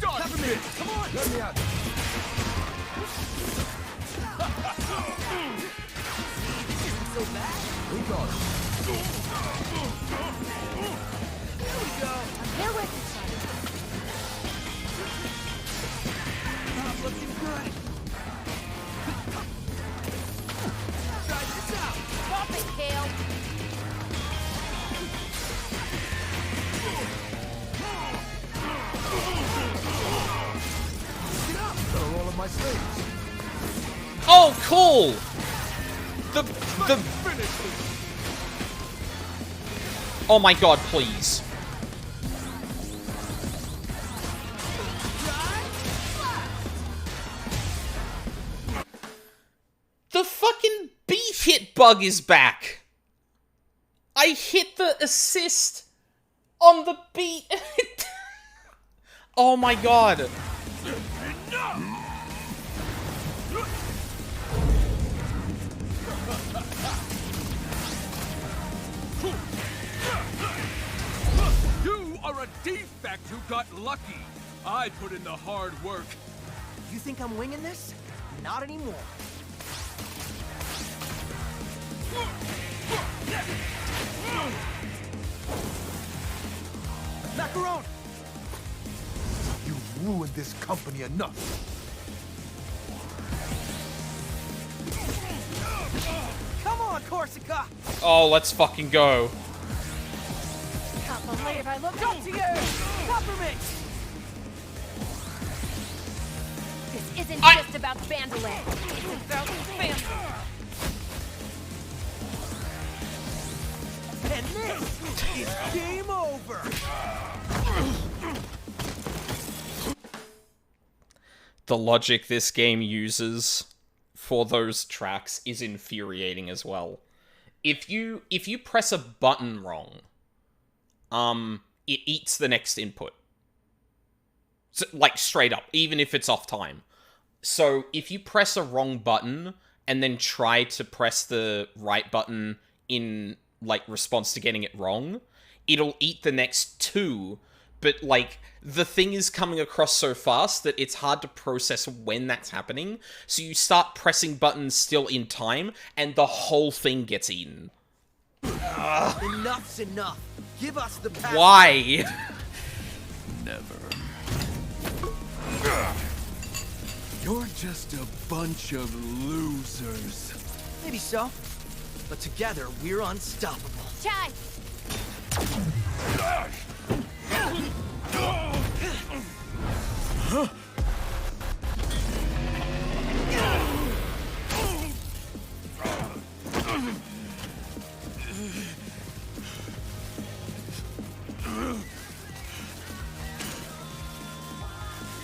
Cover me! Come on. Let me out. So bad. We got it. Here we go. I'm here with you, son. Not looking good. Try this out. Stop it, Kale. Get up. Gotta roll up my sleeves. Oh, cool! Oh my god, please. The fucking beat hit bug is back! I hit the assist on the beat. Oh my god. You are a defect who got lucky. I put in the hard work. You think I'm winging this? Not anymore. Macaron! You ruined this company enough. Come on, Corsica! Oh, let's fucking go. Can't believe I looked up to you. Peppermint! This isn't just about Bandolin. It's about family. And this is game over! The logic this game uses for those tracks is infuriating as well. If you press a button wrong, it eats the next input. So, like, straight up, even if it's off time. So if you press a wrong button and then try to press the right button in, like, response to getting it wrong, it'll eat the next 2, but, like, the thing is coming across so fast that it's hard to process when that's happening, so you start pressing buttons still in time, and the whole thing gets eaten. Enough's enough. Give us the pass. Why? Never. You're just a bunch of losers. Maybe so, but together we're unstoppable. Chai!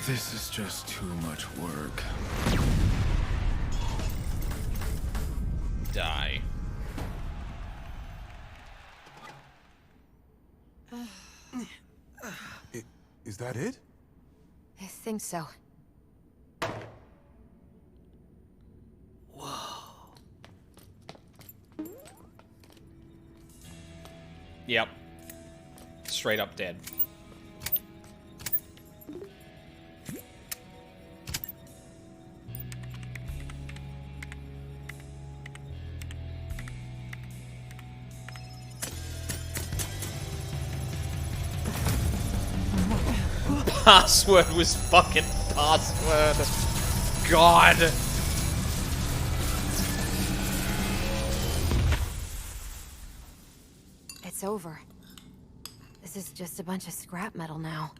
This is just too much work. Die. Is that it? I think so. Yep. Straight up dead. Password was fucking password. God. It's over. This is just a bunch of scrap metal now.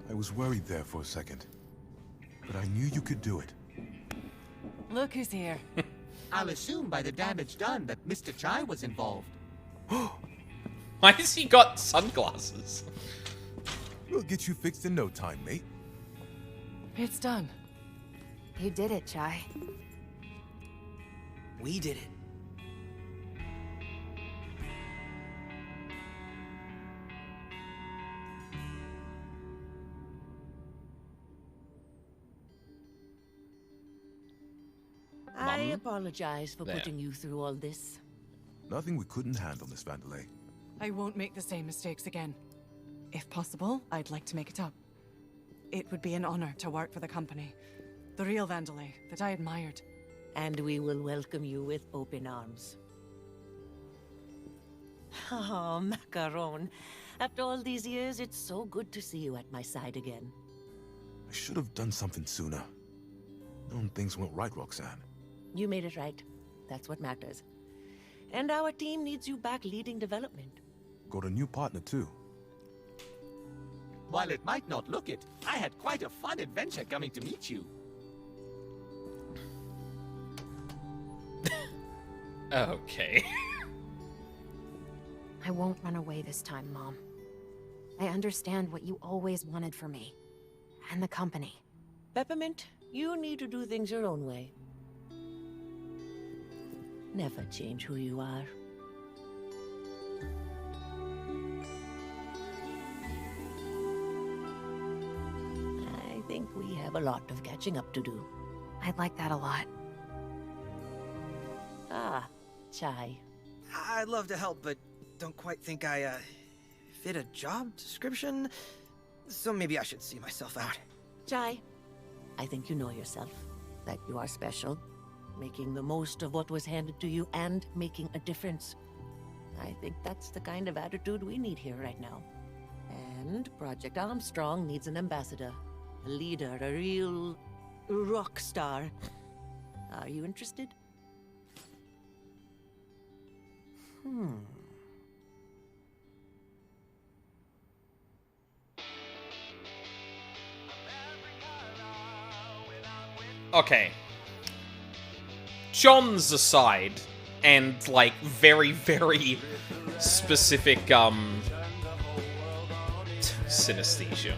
I was worried there for a second, but I knew you could do it. Look who's here. I'll assume by the damage done that Mr. Chai was involved. Why has he got sunglasses? We'll get you fixed in no time, mate. It's done. You did it, Chai. We did it. I apologize for There. putting you through all this. Nothing we couldn't handle, Miss Vandelay. I won't make the same mistakes again. If possible, I'd like to make it up. It would be an honor to work for the company. The real Vandelay that I admired. And we will welcome you with open arms. Oh, Macaron. After all these years, it's so good to see you at my side again. I should have done something sooner. Known things went right, Roxanne. You made it right. That's what matters. And our team needs you back leading development. Got a new partner, too. While it might not look it, I had quite a fun adventure coming to meet you. Okay. I won't run away this time, Mom. I understand what you always wanted for me. And the company. Peppermint, you need to do things your own way. Never change who you are. I think we have a lot of catching up to do. I'd like that a lot. Ah, Chai. I'd love to help, but don't quite think I, fit a job description. So maybe I should see myself out. Chai, I think you know yourself. That you are special. Making the most of what was handed to you and making a difference. I think that's the kind of attitude we need here right now. And Project Armstrong needs an ambassador. A leader, a real rock star. Are you interested? Okay. John's aside, and, like, very, very specific, synesthesia.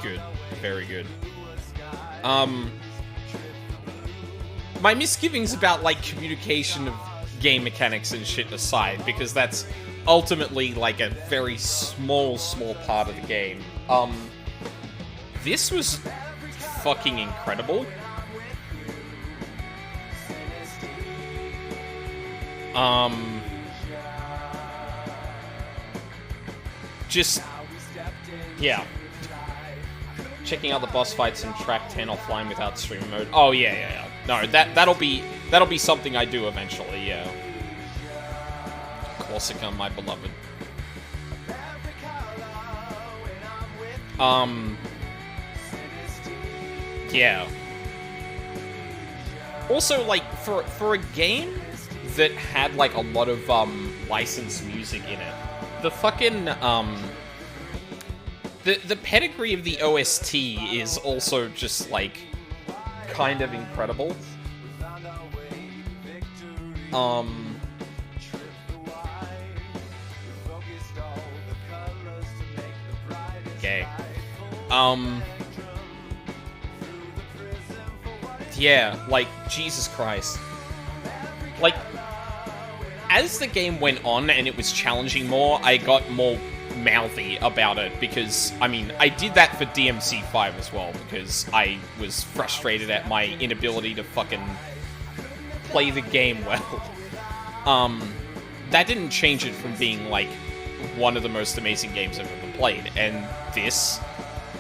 Good. Very good. My misgivings about, like, communication of game mechanics and shit aside, because that's ultimately, like, a very small part of the game. This was fucking incredible. Just, yeah. Checking out the boss fights in track 10 offline without stream mode. Oh yeah. No, that'll be something I do eventually. Yeah. Corsica, my beloved. Yeah. Also, like, for a game that had, like, a lot of, licensed music in it, the fucking, the pedigree of the OST is also just, like, kind of incredible. Okay. Yeah, like, Jesus Christ. Like, as the game went on and it was challenging more, I got more mouthy about it because, I mean, I did that for DMC5 as well because I was frustrated at my inability to fucking play the game well. That didn't change it from being, like, one of the most amazing games I've ever played, and this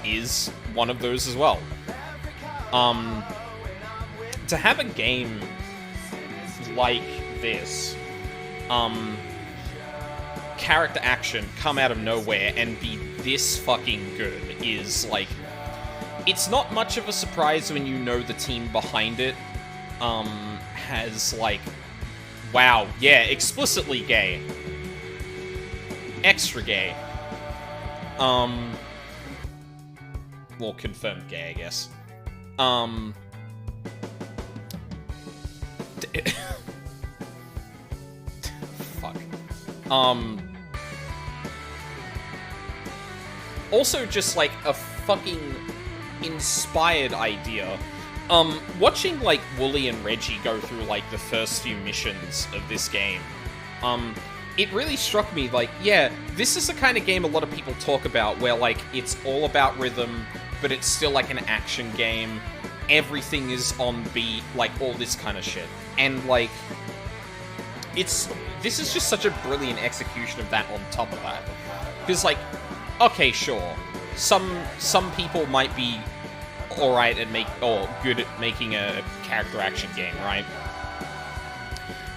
is one of those as well. To have a game like this, character action come out of nowhere and be this fucking good is, like, it's not much of a surprise when you know the team behind it has, like, wow, yeah, explicitly gay. Extra gay. Well, confirmed gay, I guess. Fuck. Also just, like, a fucking inspired idea. Watching, like, Wooly and Reggie go through, like, the first few missions of this game, it really struck me, like, yeah, this is the kind of game a lot of people talk about, where, like, it's all about rhythm, but it's still, like, an action game. Everything is on beat, like, all this kind of shit. And, like, this is just such a brilliant execution of that on top of that. Because, like, okay, sure, some people might be alright at good at making a character action game, right?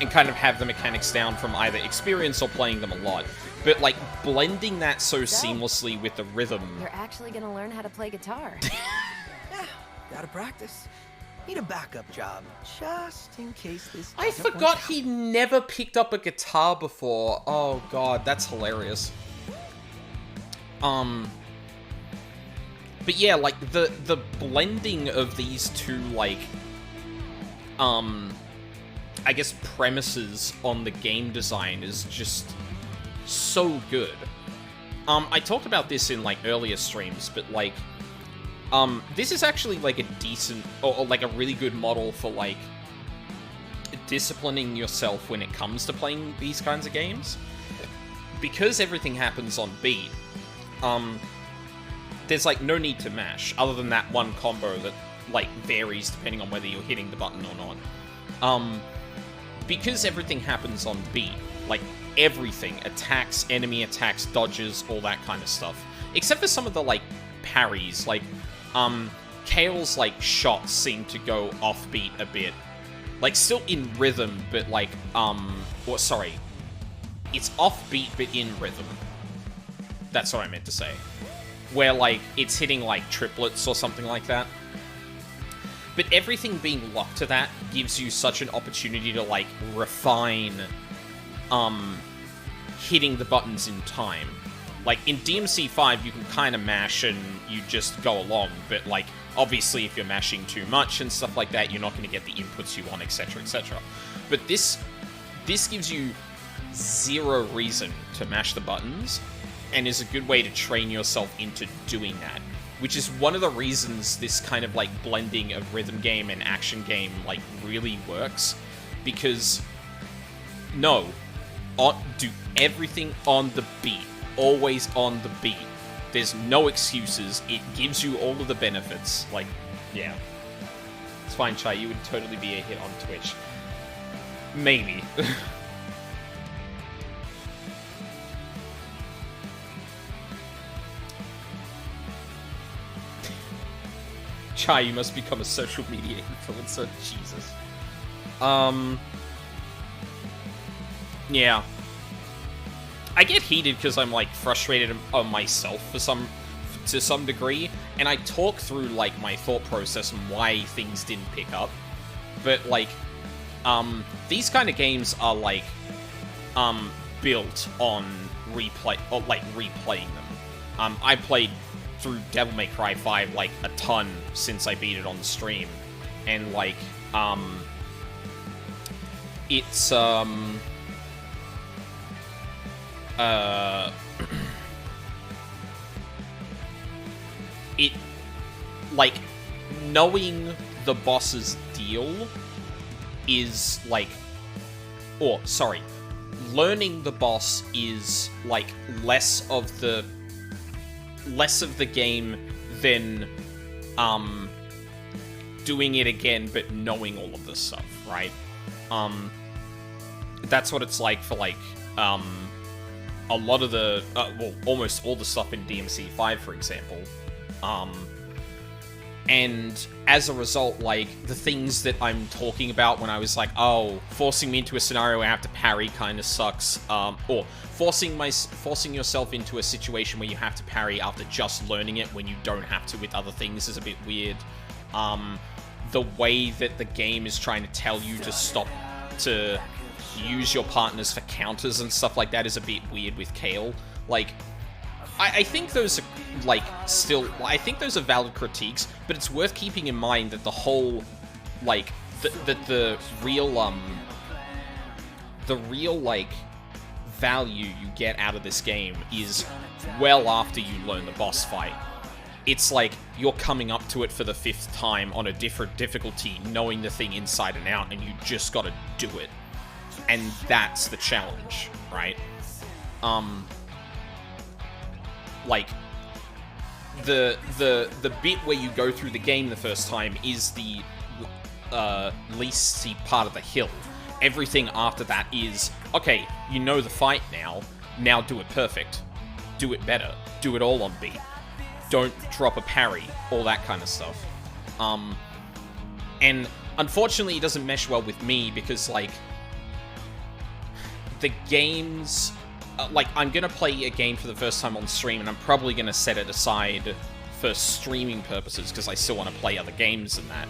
And kind of have the mechanics down from either experience or playing them a lot. But, like, blending that so seamlessly with the rhythm... You're actually gonna learn how to play guitar. Yeah, gotta practice. Need a backup job, just in case this I doesn't forgot work he never picked up a guitar before. Oh god, that's hilarious. But yeah, like, the blending of these two, like, I guess premises on the game design is just so good. I talked about this in, like, earlier streams, but, like, this is actually, like, a decent, or like, a really good model for, like, disciplining yourself when it comes to playing these kinds of games. Because everything happens on beat, there's, like, no need to mash, other than that one combo that, like, varies depending on whether you're hitting the button or not. Because everything happens on beat, like, everything, attacks, enemy attacks, dodges, all that kind of stuff. Except for some of the, like, parries, like, Kale's, like, shots seem to go offbeat a bit. Like, still in rhythm, but, like, it's offbeat, but in rhythm. That's what I meant to say. Where, like, it's hitting, like, triplets or something like that. But everything being locked to that gives you such an opportunity to, like, refine, hitting the buttons in time. Like, in DMC5, you can kind of mash and you just go along, but, like, obviously if you're mashing too much and stuff like that, you're not going to get the inputs you want, etc., etc. But this gives you zero reason to mash the buttons, and is a good way to train yourself into doing that. Which is one of the reasons this kind of, like, blending of rhythm game and action game, like, really works. Because, no, everything on the beat. Always on the beat. There's no excuses. It gives you all of the benefits. Like, yeah. It's fine, Chai. You would totally be a hit on Twitch. Maybe. Chai, you must become a social media influencer. Jesus. Yeah. I get heated because I'm, like, frustrated on myself to some degree, and I talk through, like, my thought process and why things didn't pick up. But, like, these kind of games are, like, built on replaying them. I played through Devil May Cry 5, like, a ton since I beat it on stream. And, like, it's, it, like, knowing the boss's deal is, like, learning the boss is, like, less of the game than, doing it again, but knowing all of this stuff, right? That's what it's like for, like, a lot of the, well, almost all the stuff in DMC 5, for example. And as a result, like, the things that I'm talking about when I was like, oh, forcing me into a scenario where I have to parry kind of sucks, or forcing yourself into a situation where you have to parry after just learning it when you don't have to with other things is a bit weird. The way that the game is trying to tell you to stop to use your partners for counters and stuff like that is a bit weird with Kayle. Like, I think those are, like, still, I think those are valid critiques, but it's worth keeping in mind that the whole, like, the real, like, value you get out of this game is well after you learn the boss fight. It's like, you're coming up to it for the 5th time on a different difficulty, knowing the thing inside and out, and you just gotta do it. And that's the challenge, right? Like, the bit where you go through the game the first time is the least steep part of the hill. Everything after that is, okay, you know the fight now do it perfect. Do it better. Do it all on beat. Don't drop a parry, all that kind of stuff. And unfortunately it doesn't mesh well with me because, like, the games, like, I'm gonna play a game for the first time on stream, and I'm probably gonna set it aside for streaming purposes, because I still want to play other games than that.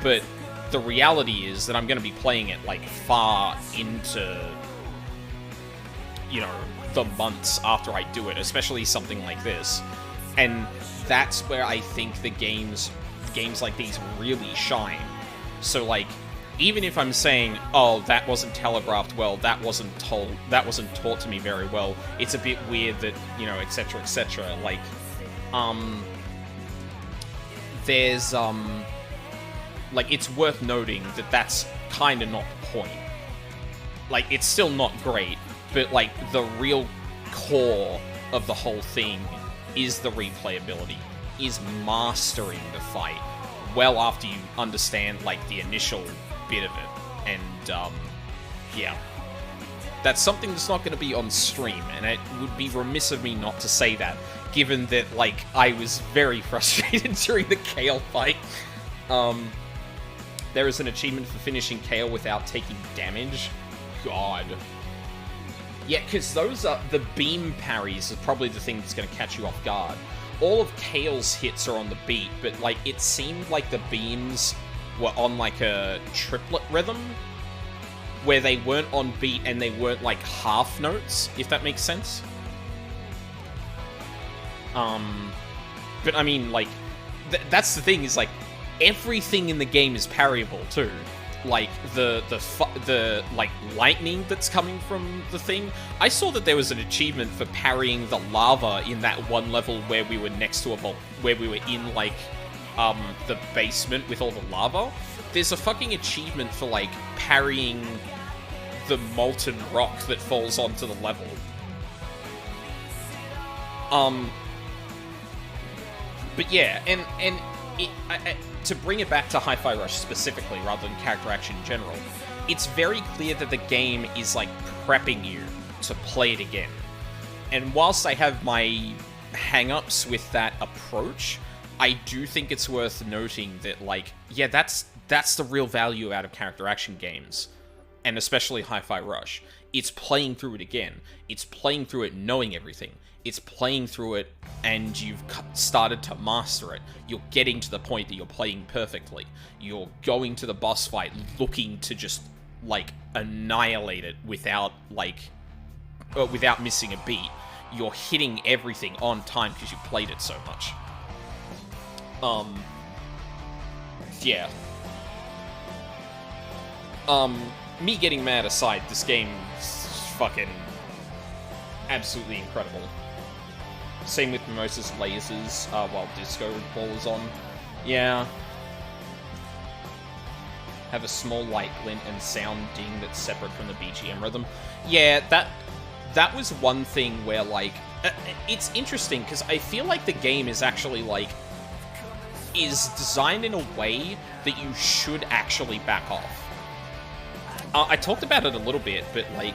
But the reality is that I'm gonna be playing it, like, far into, you know, the months after I do it, especially something like this. And that's where I think the games like these really shine. So, like, even if I'm saying, oh, that wasn't telegraphed well, that wasn't taught to me very well, it's a bit weird that, you know, etc., etc. Like, there's, like, it's worth noting that that's kind of not the point. Like, it's still not great, but, like, the real core of the whole thing is the replayability, is mastering the fight well after you understand, like, the initial bit of it. And, yeah. That's something that's not going to be on stream, and it would be remiss of me not to say that, given that, like, I was very frustrated during the Kayle fight. There is an achievement for finishing Kayle without taking damage. God. Yeah, because those are, the beam parries is probably the thing that's going to catch you off guard. All of Kayle's hits are on the beat, but, like, it seemed like the beams were on, like, a triplet rhythm, where they weren't on beat and they weren't, like, half notes, if that makes sense. But, I mean, like, that's the thing, is, like, everything in the game is parryable, too. Like, the like, lightning that's coming from the thing. I saw that there was an achievement for parrying the lava in that one level where we were next to a where we were in, like, the basement with all the lava. There's a fucking achievement for, like, parrying the molten rock that falls onto the level. But yeah, and to bring it back to Hi-Fi Rush specifically, rather than character action in general, it's very clear that the game is, like, prepping you to play it again. And whilst I have my hang-ups with that approach, I do think it's worth noting that, like, yeah, that's the real value out of character action games, and especially Hi-Fi Rush. It's playing through it again. It's playing through it knowing everything. It's playing through it and you've started to master it. You're getting to the point that you're playing perfectly. You're going to the boss fight looking to just, like, annihilate it without, like, without missing a beat. You're hitting everything on time because you played it so much. Yeah. Me getting mad aside, this game is fucking absolutely incredible. Same with Mimosa's lasers, while Disco Ball is on. Yeah. Have a small light glint and sound ding that's separate from the BGM rhythm. Yeah, that was one thing where, like, it's interesting, because I feel like the game is actually, like, is designed in a way that you should actually back off. I talked about it a little bit, but, like,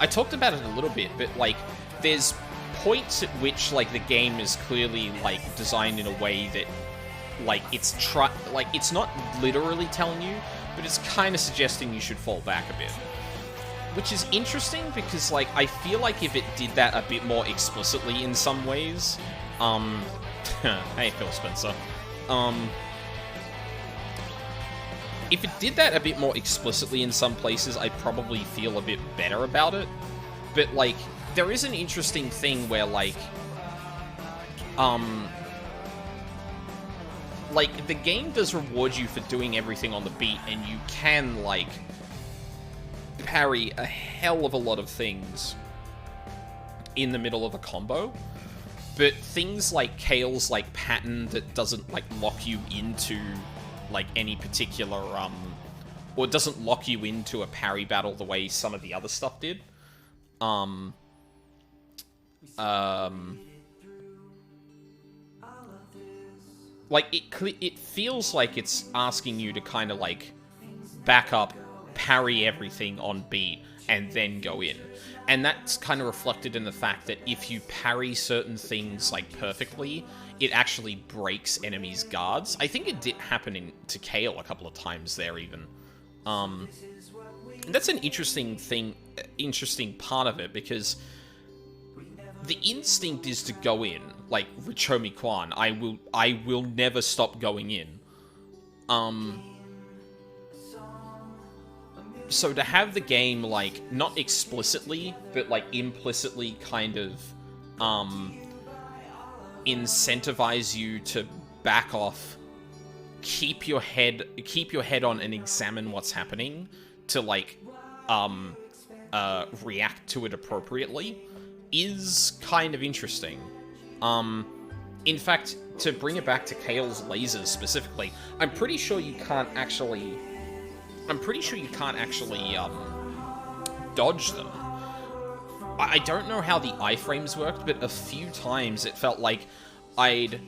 I talked about it a little bit, but, like, there's points at which, like, the game is clearly, like, designed in a way that, like, it's not literally telling you, but it's kind of suggesting you should fall back a bit. Which is interesting, because, like, I feel like if it did that a bit more explicitly in some ways, hey, Phil Spencer. If it did that a bit more explicitly in some places, I'd probably feel a bit better about it. But, like, there is an interesting thing where, like, the game does reward you for doing everything on the beat, and you can, like, parry a hell of a lot of things in the middle of a combo. But things like Kale's, like, pattern that doesn't, like, lock you into, like, any particular, or doesn't lock you into a parry battle the way some of the other stuff did. Like, it feels like it's asking you to kind of, like, back up, parry everything on beat, and then go in. And that's kind of reflected in the fact that if you parry certain things, like, perfectly, it actually breaks enemies' guards. I think it did happen to Kale a couple of times there, even. And that's an interesting part of it, because the instinct is to go in, like Richomi Kwan. I will never stop going in. So to have the game, like, not explicitly, but, like, implicitly kind of, incentivize you to back off, keep your head on and examine what's happening, to, like, react to it appropriately, is kind of interesting. In fact, to bring it back to Kale's lasers specifically, I'm pretty sure you can't actually dodge them. I don't know how the iframes worked, but a few times it felt like I'd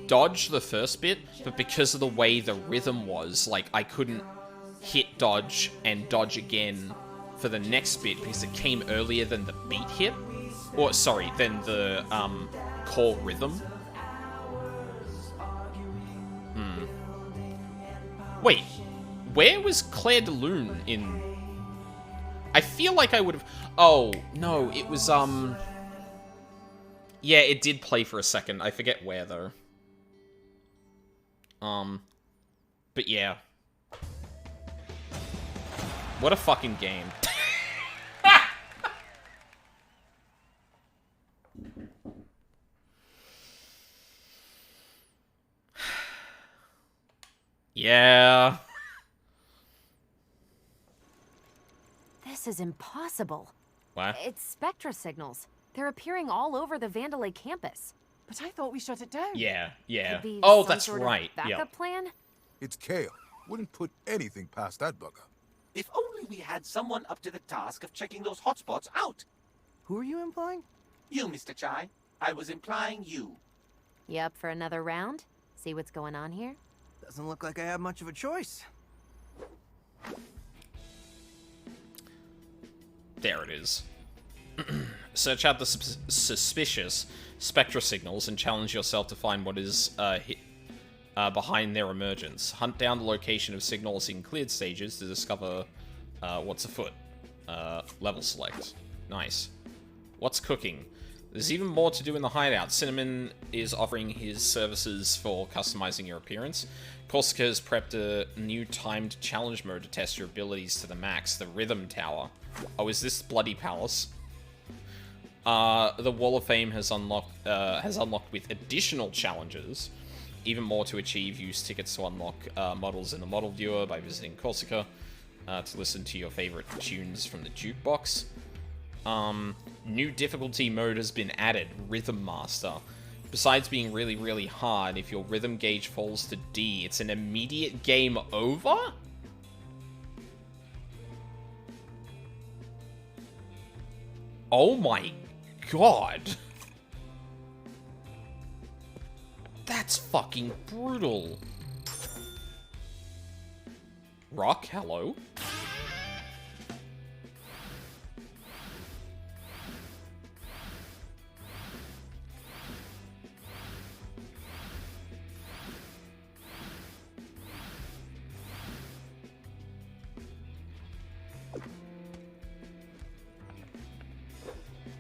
dodge the first bit, but because of the way the rhythm was, like, I couldn't hit dodge and dodge again for the next bit because it came earlier than the beat hit. Or, sorry, than the core rhythm. Wait, where was Claire de Lune in... I feel like I would have... Oh, no, it was, Yeah, it did play for a second. I forget where, though. But yeah. What a fucking game. Yeah. This is impossible. What? It's spectra signals. They're appearing all over the Vandelay campus. But I thought we shut it down. Yeah, yeah. Could be Oh, some that's sort of right. Backup Yeah. plan? It's Kale. Wouldn't put anything past that bugger. If only we had someone up to the task of checking those hotspots out. Who are you implying? You, Mr. Chai. I was implying you. You up for another round? See what's going on here? Doesn't look like I have much of a choice. There it is. Search out the suspicious spectra signals and challenge yourself to find what is behind their emergence. Hunt down the location of signals in cleared stages to discover what's afoot. Level select. Nice. What's cooking? There's even more to do in the hideout. Cinnamon is offering his services for customizing your appearance. Corsica has prepped a new timed challenge mode to test your abilities to the max. The Rhythm Tower. Oh, is this Bloody Palace? The Wall of Fame has unlocked with additional challenges. Even more to achieve. Use tickets to unlock models in the model viewer by visiting Corsica to listen to your favorite tunes from the jukebox. New difficulty mode has been added, Rhythm Master. Besides being really, really hard, if your rhythm gauge falls to D, it's an immediate game over? Oh my god. That's fucking brutal. Rock, hello?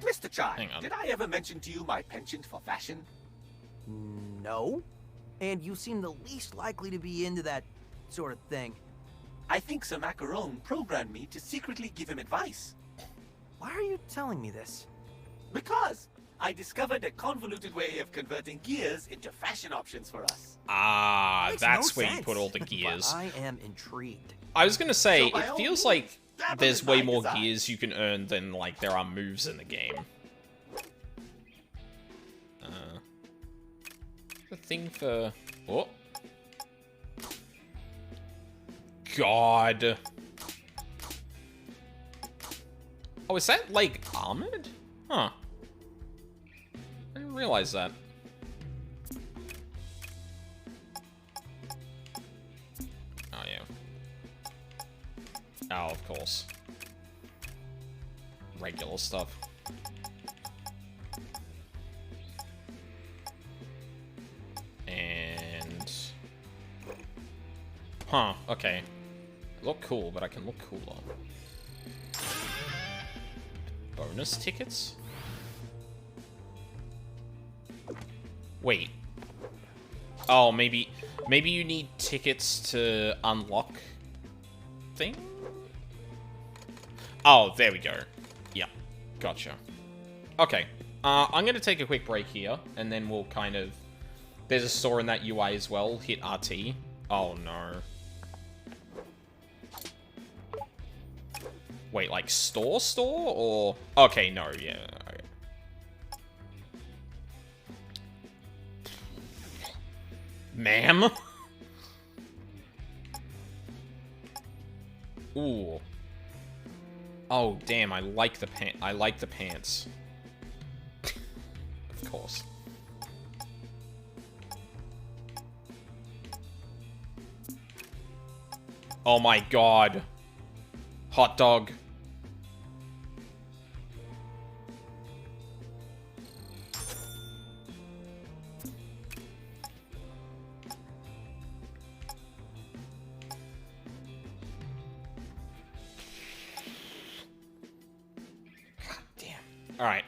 Mr. Chai, Hang on. did I ever mention to you my penchant for fashion? No. And you seem the least likely to be into that sort of thing. I think Sir Macaron programmed me to secretly give him advice. Why are you telling me this? Because I discovered a convoluted way of converting gears into fashion options for us. Ah, Makes that's no where you sense. put all the But gears. I am intrigued. I was gonna say, So by it all feels means, like dabble there's in way my more design. gears you can earn than, like, there are moves in the game. The thing for... Oh. God. Oh, is that, like, armored? Huh. I didn't realize that. Oh, yeah. Oh, of course. Regular stuff. And... Huh, okay. Look cool, but I can look cooler. Bonus tickets? Wait. Oh, maybe you need tickets to unlock thing? Oh, there we go. Yeah, gotcha. Okay, I'm gonna take a quick break here, and then we'll kind of... There's a store in that UI as well. Hit RT. Oh, no. Wait, like store, or... Okay, no, yeah. Okay. Ma'am? Ooh. Oh, damn, I like the pants. Of course. Oh my god. Hot dog. Alright.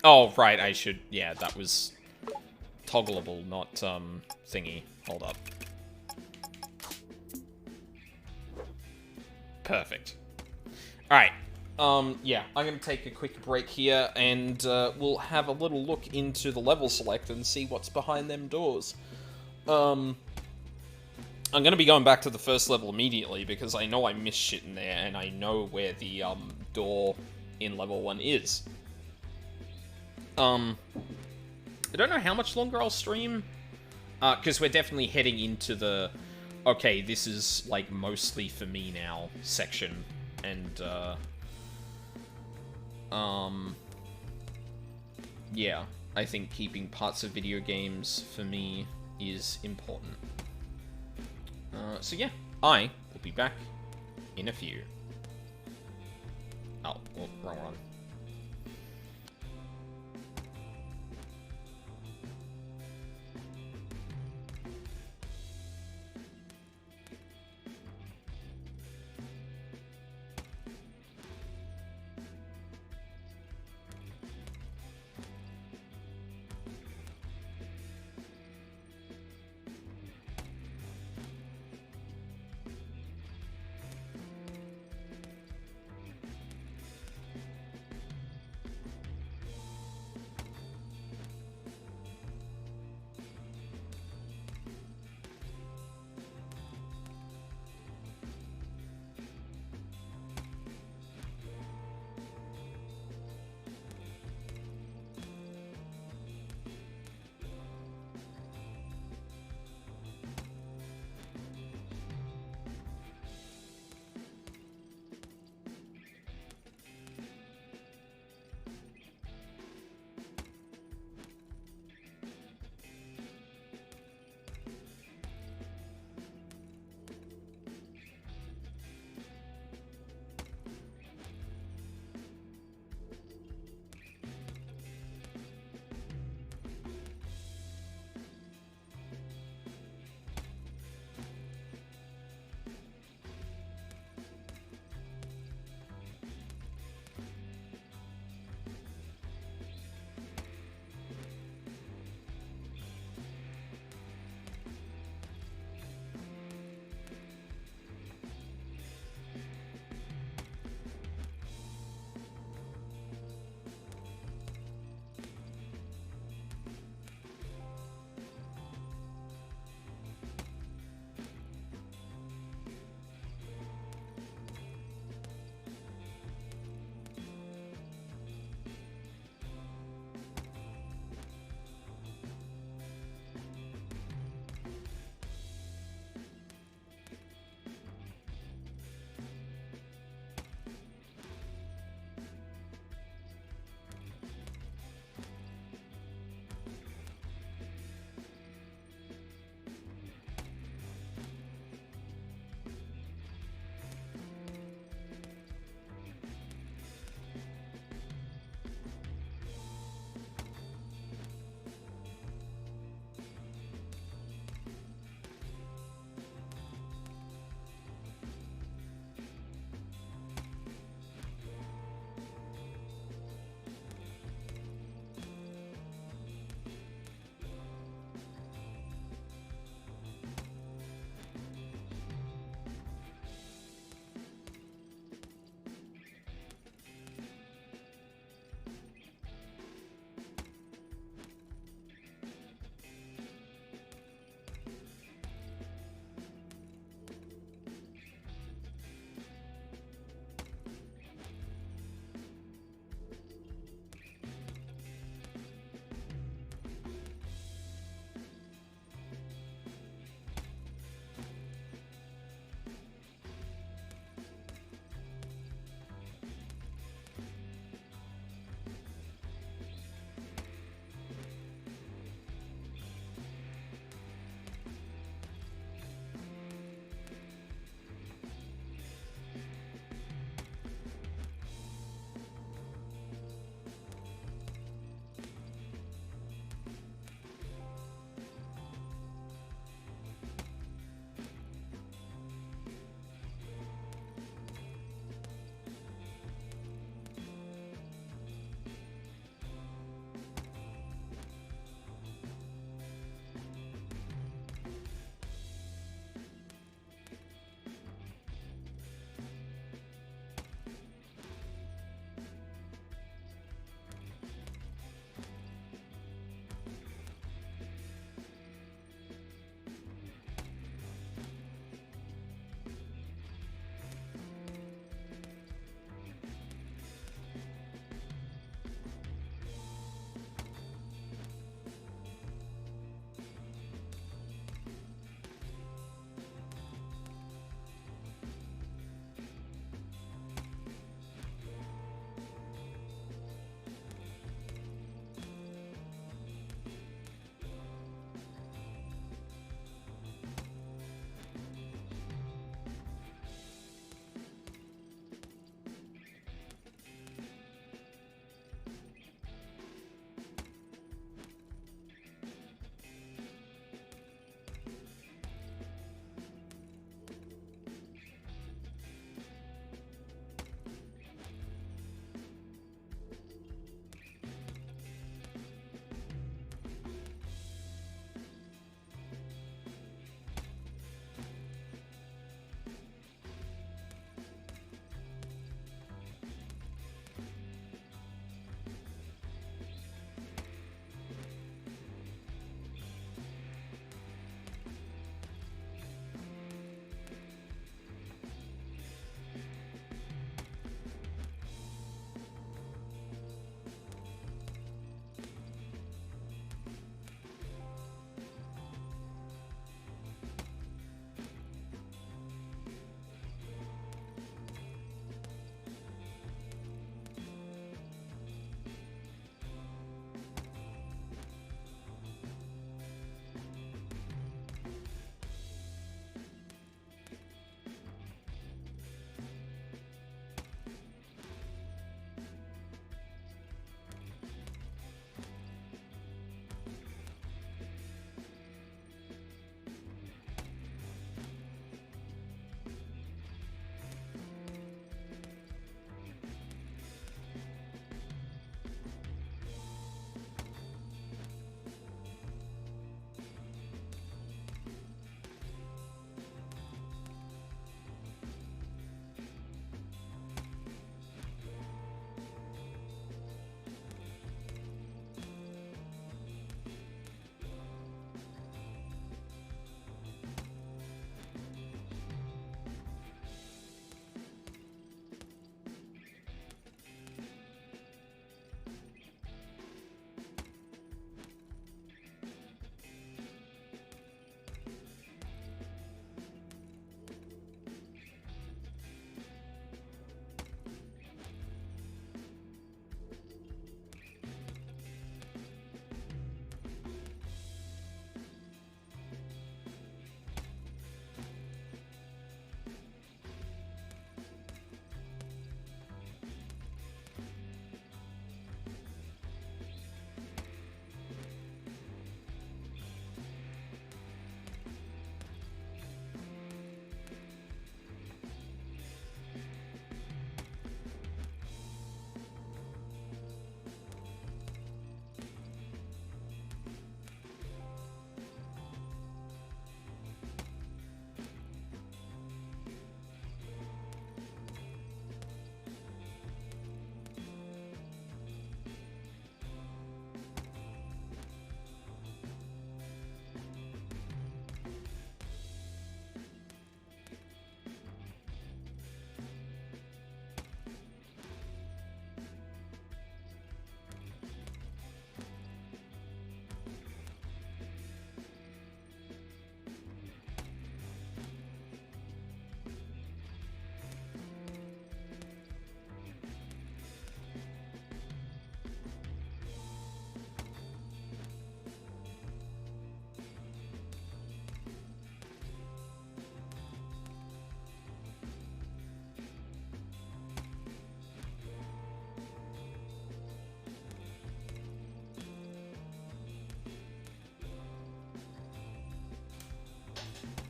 Oh, right, I should... Yeah, that was toggleable, not, thingy. Hold up. Perfect. Alright. Yeah, I'm gonna take a quick break here, and, we'll have a little look into the level select and see what's behind them doors. I'm gonna be going back to the first level immediately, because I know I missed shit in there, and I know where the, door in level 1 is. I don't know how much longer I'll stream, because we're definitely heading into the, okay, this is, like, mostly for me now section, and, yeah, I think keeping parts of video games, for me, is important. So yeah, I will be back in a few. Oh, well, wrong one.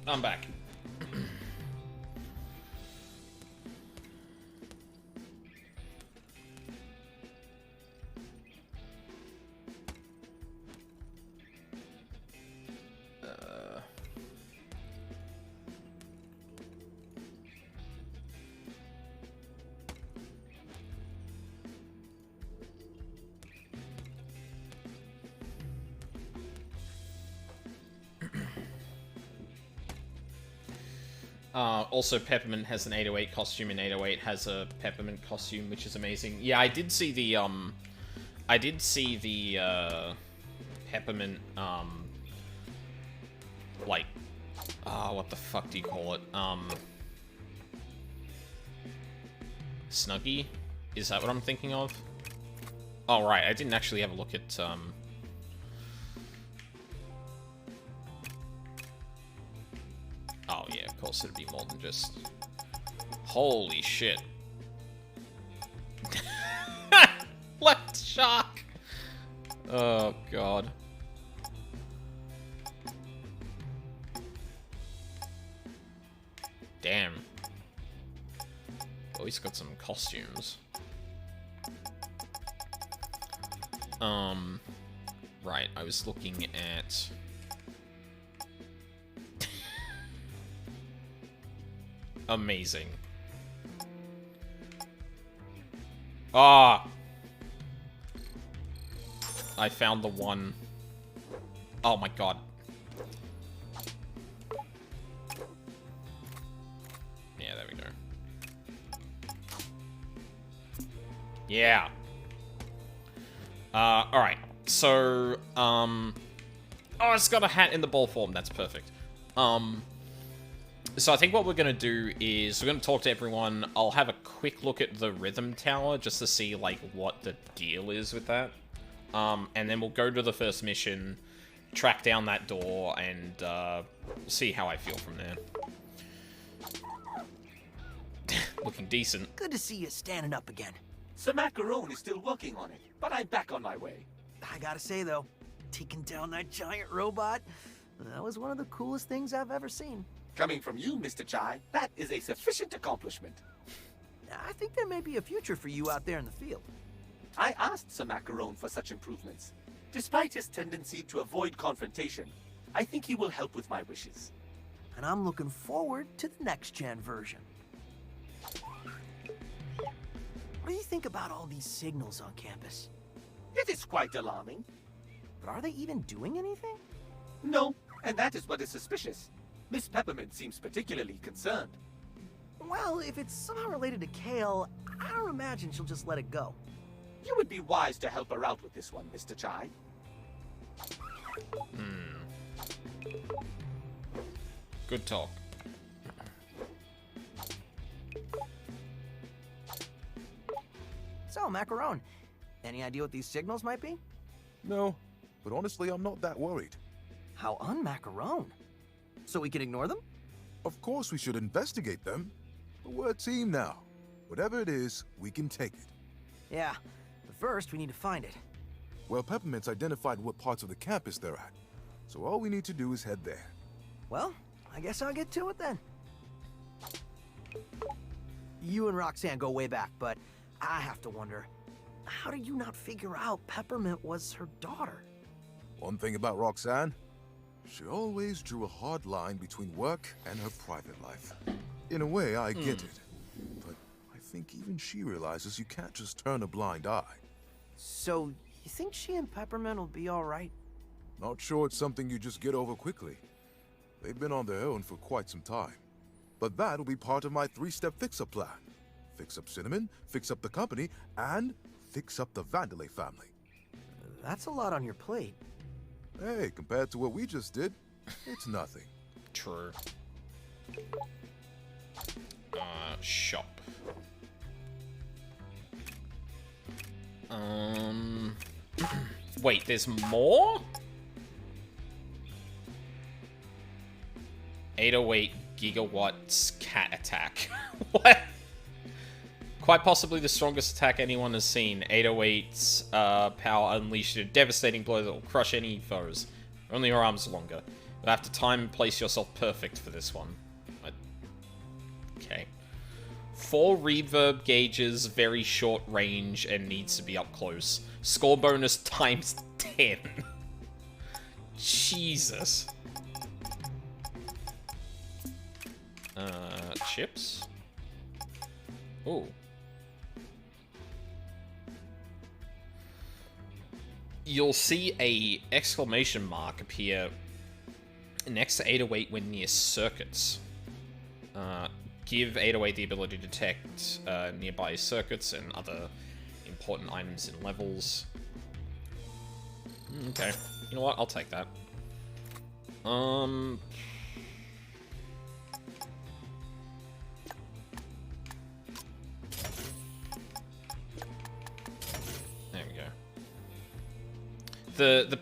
I'm back. Also, Peppermint has an 808 costume, and 808 has a Peppermint costume, which is amazing. Yeah, I did see the, Peppermint, like, what the fuck do you call it? Snuggie? Is that what I'm thinking of? Oh, right, I didn't actually have a look at, oh, yeah, of course it'd be more than just... Holy shit. Left shark! Oh, God. Damn. Oh, he's got some costumes. Right, I was looking at... Amazing. Ah! I found the one. Oh my god. Yeah, there we go. Yeah. Alright. So, oh, it's got a hat in the ball form. That's perfect. So I think what we're going to do is we're going to talk to everyone. I'll have a quick look at the Rhythm Tower just to see, like, what the deal is with that. And then we'll go to the first mission, track down that door, and see how I feel from there. Looking decent. Good to see you standing up again. Sir Macaron is still working on it, but I'm back on my way. I gotta say, though, taking down that giant robot, that was one of the coolest things I've ever seen. Coming from you, Mr. Chai, that is a sufficient accomplishment. I think there may be a future for you out there in the field. I asked Sir Macaron for such improvements. Despite his tendency to avoid confrontation, I think he will help with my wishes. And I'm looking forward to the next-gen version. What do you think about all these signals on campus? It is quite alarming. But are they even doing anything? No, and that is what is suspicious. Miss Peppermint seems particularly concerned. Well, if it's somehow related to Kale, I don't imagine she'll just let it go. You would be wise to help her out with this one, Mr. Chai. Good talk. So, Macaron, any idea what these signals might be? No, but honestly, I'm not that worried. How un-Macaron? So we can ignore them? Of course we should investigate them. But we're a team now. Whatever it is, we can take it. Yeah, but first we need to find it. Well, Peppermint's identified what parts of the campus they're at. So all we need to do is head there. Well, I guess I'll get to it then. You and Roxanne go way back, but I have to wonder, how did you not figure out Peppermint was her daughter? One thing about Roxanne, she always drew a hard line between work and her private life. In a way, I get it. But I think even she realizes you can't just turn a blind eye. So, you think she and Peppermint will be alright? Not sure it's something you just get over quickly. They've been on their own for quite some time. But that'll be part of my 3-step fix-up plan. Fix up Cinnamon, fix up the company, and fix up the Vandelay family. That's a lot on your plate. Hey, compared to what we just did, it's nothing. True. Shop. Wait, there's more? 808 gigawatts cat attack. What? Quite possibly the strongest attack anyone has seen. 808's power unleashed a devastating blow that will crush any foes. Only her arms are longer. You'll have to time and place yourself perfect for this one. Okay. 4 reverb gauges, very short range, and needs to be up close. Score bonus times 10. Jesus. Chips? Ooh. You'll see a exclamation mark appear next to 808 when near circuits. Give 808 the ability to detect nearby circuits and other important items in levels. Okay. You know what? I'll take that. There we go. The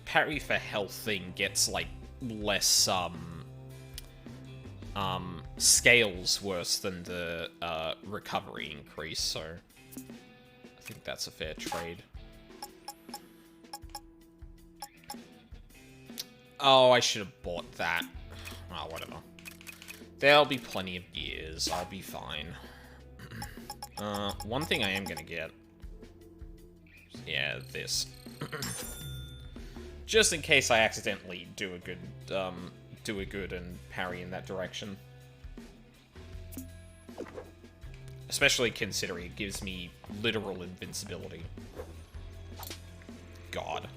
parry for health thing gets like less scales worse than the recovery increase, so I think that's a fair trade. Oh, I should have bought that. Oh, whatever. There'll be plenty of gears. I'll be fine. One thing I am gonna get. Yeah, this. Just in case I accidentally do a good and parry in that direction. Especially considering it gives me literal invincibility. God.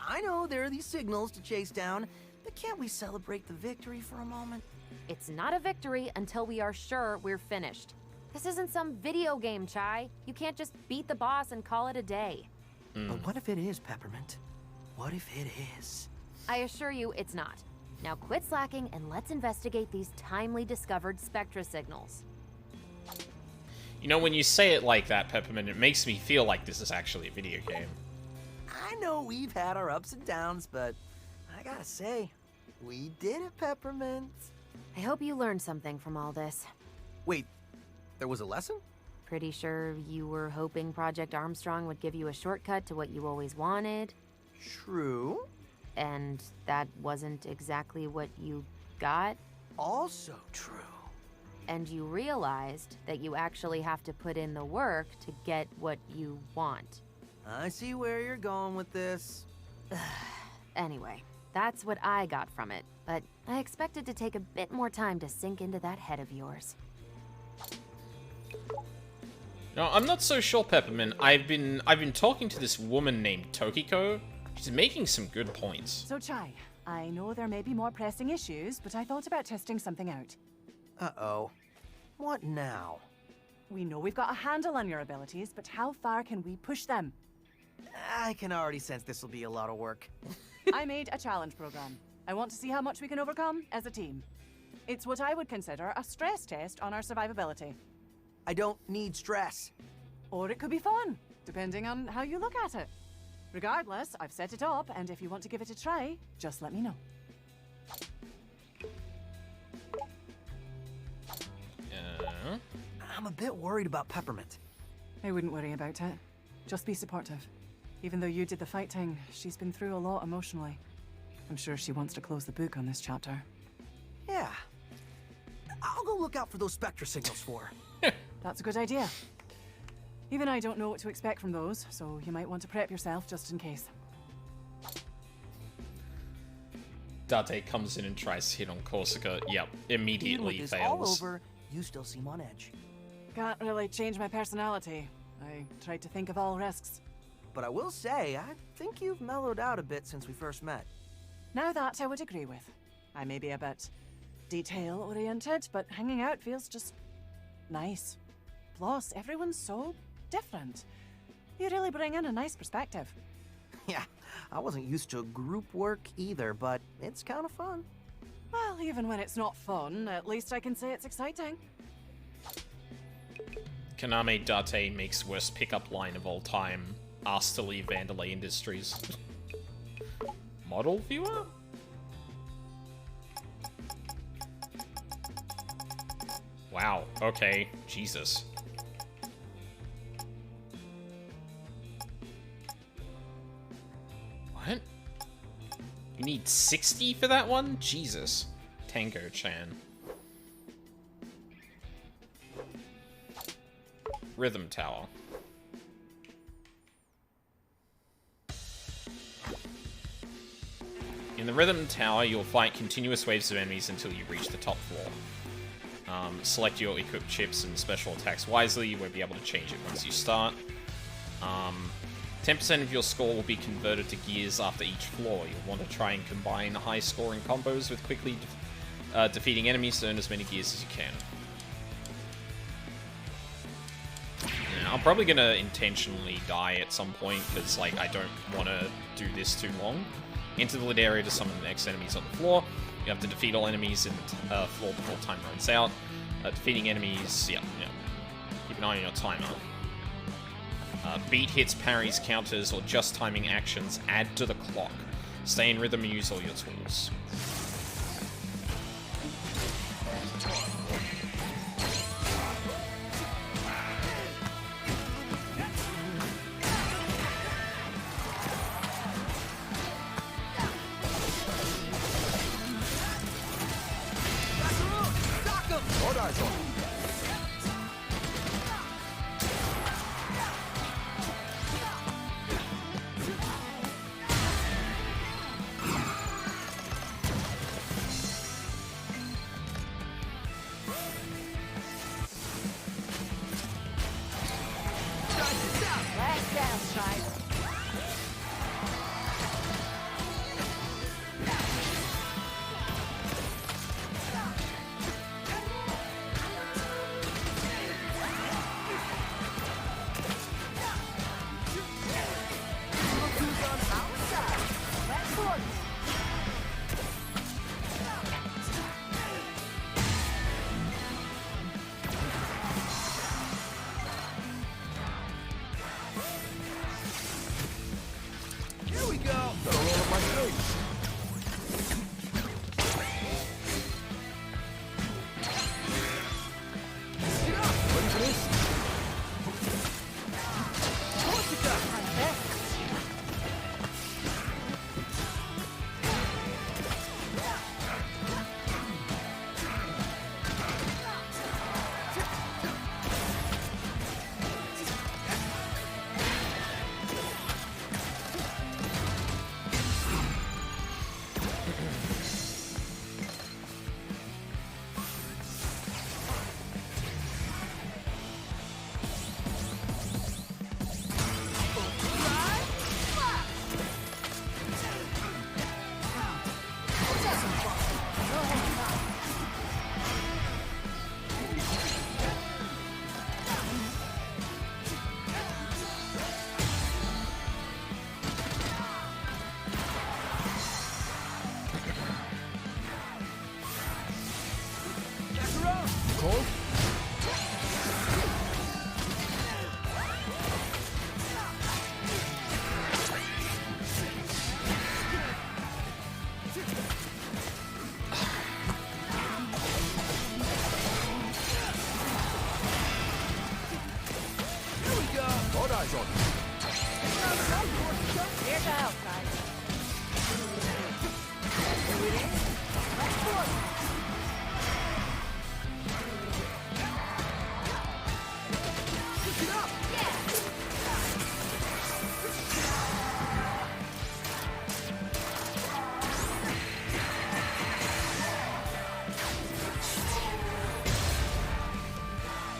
I know there are these signals to chase down, but can't we celebrate the victory for a moment? It's not a victory until we are sure we're finished. This isn't some video game, Chai. You can't just beat the boss and call it a day. But what if it is, Peppermint? What if it is? I assure you it's not. Now quit slacking and let's investigate these timely discovered spectra signals. You know, when you say it like that, Peppermint, it makes me feel like this is actually a video game. I know we've had our ups and downs, but I gotta say, we did it, Peppermint. I hope you learned something from all this. Wait, there was a lesson? Pretty sure you were hoping Project Armstrong would give you a shortcut to what you always wanted. True. And that wasn't exactly what you got? Also true. And you realized that you actually have to put in the work to get what you want. I see where you're going with this. Anyway, that's what I got from it, but I expected to take a bit more time to sink into that head of yours. No, I'm not so sure, Peppermint. I've been talking to this woman named Tokiko. She's making some good points. So, Chai, I know there may be more pressing issues, but I thought about testing something out. Uh-oh. What now? We know we've got a handle on your abilities, but how far can we push them? I can already sense this will be a lot of work. I made a challenge program. I want to see how much we can overcome as a team. It's what I would consider a stress test on our survivability. I don't need stress. Or it could be fun, depending on how you look at it. Regardless, I've set it up, and if you want to give it a try, just let me know. I'm a bit worried about Peppermint. I wouldn't worry about it. Just be supportive. Even though you did the fighting, she's been through a lot emotionally. I'm sure she wants to close the book on this chapter. Yeah. I'll go look out for those spectra signals for her. That's a good idea. Even I don't know what to expect from those, so you might want to prep yourself just in case. Date comes in and tries to hit on Korsica. Yep, immediately Even with this fails. all over, you still seem on edge. Can't really change my personality. I tried to think of all risks. But I will say, I think you've mellowed out a bit since we first met. Now that I would agree with. I may be a bit detail-oriented, but hanging out feels just nice. Plus, everyone's so different. You really bring in a nice perspective. Yeah, I wasn't used to group work either, but it's kind of fun. Well, even when it's not fun, at least I can say it's exciting. Kaname Date makes worst pickup line of all time. Asked to leave Vandelay Industries. Model viewer? Wow, okay. Jesus. You need 60 for that one? Jesus. Tango-chan. Rhythm Tower. In the Rhythm Tower, you'll fight continuous waves of enemies until you reach the top floor. Select your equipped chips and special attacks wisely. You won't be able to change it once you start. 10% of your score will be converted to gears after each floor. You'll want to try and combine high-scoring combos with quickly defeating enemies to earn as many gears as you can. Yeah, I'm probably going to intentionally die at some point, because like, I don't want to do this too long. Enter the lit area to summon the next enemies on the floor. You have to defeat all enemies in the floor before time runs out. Defeating enemies, yeah. Keep an eye on your timer. Beat hits, parries, counters, or just timing actions add to the clock. Stay in rhythm and use all your tools.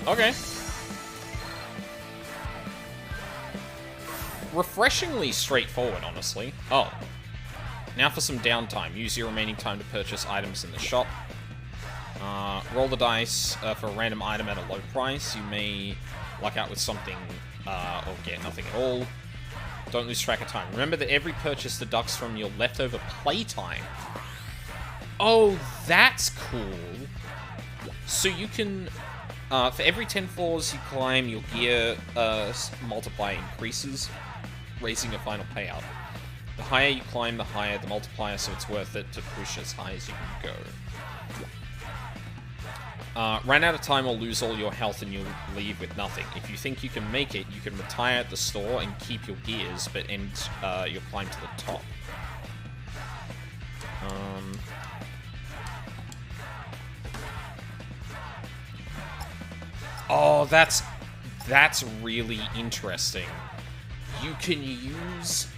Okay. Refreshingly straightforward, honestly. Oh. Now for some downtime. Use your remaining time to purchase items in the shop. Roll the dice for a random item at a low price. You may luck out with something or get nothing at all. Don't lose track of time. Remember that every purchase deducts from your leftover playtime. Oh, that's cool. So you can... for every 10 floors you climb, your gear multiplier increases, raising your final payout. The higher you climb, the higher the multiplier, so it's worth it to push as high as you can go. Run out of time or lose all your health and you'll leave with nothing. If you think you can make it, you can retire at the store and keep your gears, but end your climb to the top. Oh, that's really interesting. You can use...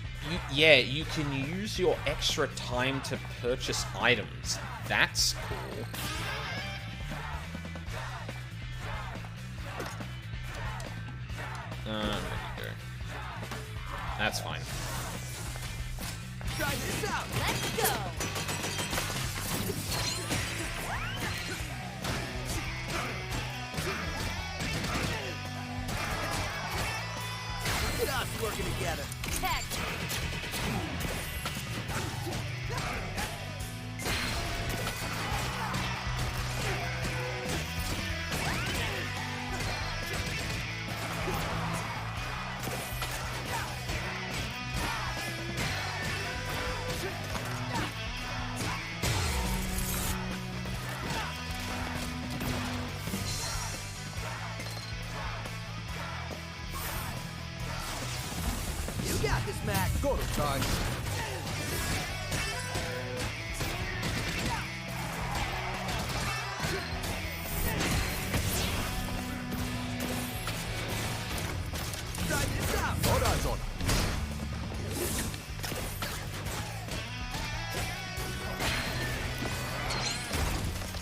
you can use your extra time to purchase items. That's cool. There we go. That's fine. Try this out. Let's go. Look at us working together. Tech. You got this, Mac. Go to time. Try this out. All eyes on.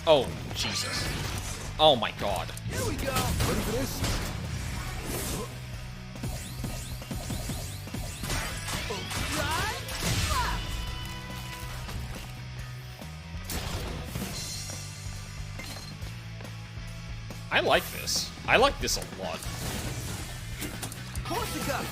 Oh, Jesus. Oh my god. Here we go. Ready for this? I like this. I like this a lot. Corsica.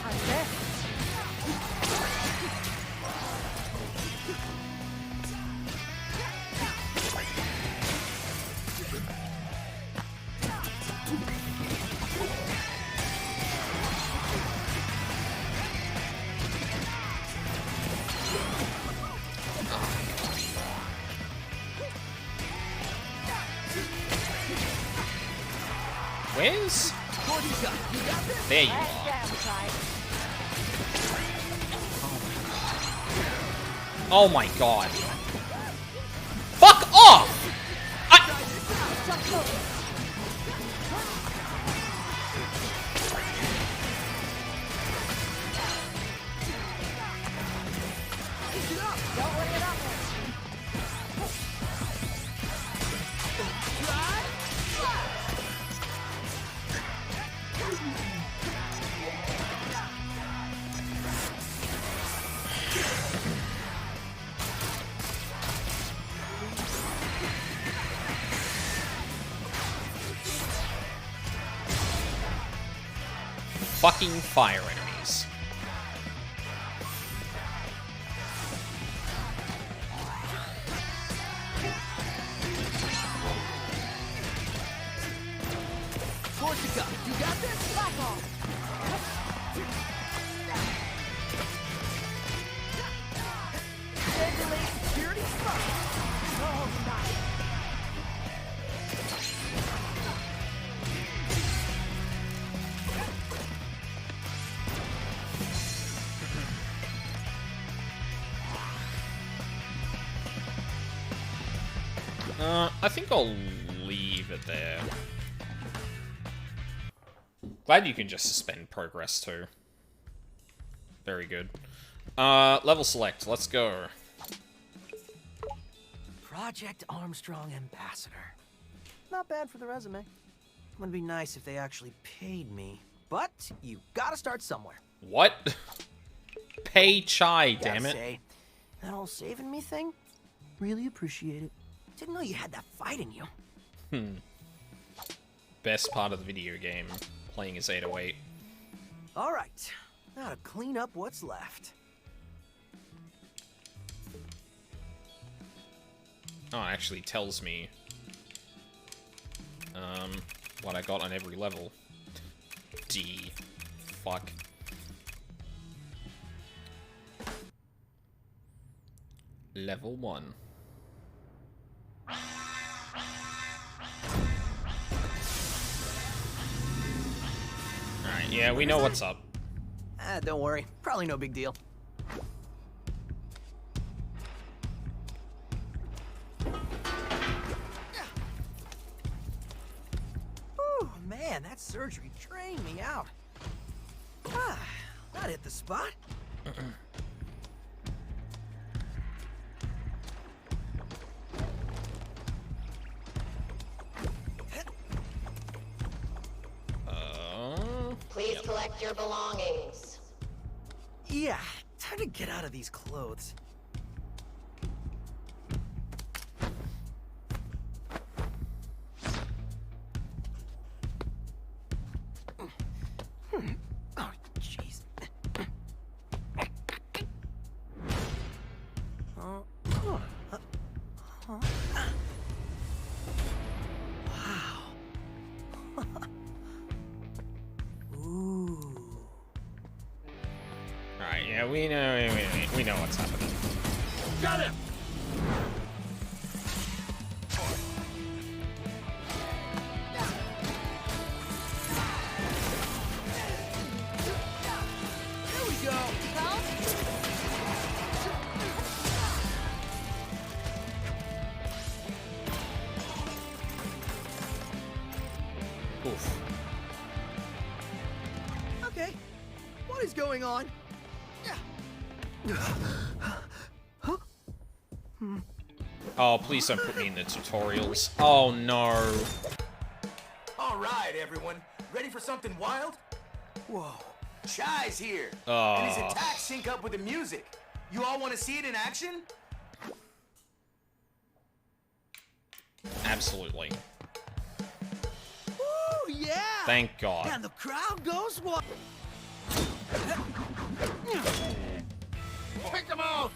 Where's... Corsica. You got this. There you Let are. them try. Oh my god. Fuck off! Don't worry about me. Fucking fire enemies. Corsica. You got this. Back off. Regulate security first. Oh, nice. I think I'll leave it there. Glad you can just suspend progress too. Very good. Level select. Let's go. Project Armstrong Ambassador. Not bad for the resume. Would be nice if they actually paid me. But you gotta start somewhere. What? Pay Chai, damn Gotta it. say, that whole saving me thing, really appreciate it. Didn't know you had that fight in you. Best part of the video game, playing as 808. All right, now to clean up what's left. Oh, it actually tells me what I got on every level. D. Fuck. Level 1. Alright, yeah, we know what's up. Don't worry, probably no big deal. surgery drained me out. Ah, that hit the spot. Please collect your belongings. Yeah, time to get out of these clothes. Oh, jeez. Wow. Ooh. Alright, yeah, we know what's happening. Got him! Here we go. Oof. Okay, what is going on? Oh, please don't put me in the tutorials. Oh no. All right, everyone. Ready for something wild? Whoa. Chai's here. Oh. And his attacks sync up with the music. You all want to see it in action? Absolutely. Ooh, yeah! Thank God. And the crowd goes wild. Pick them out!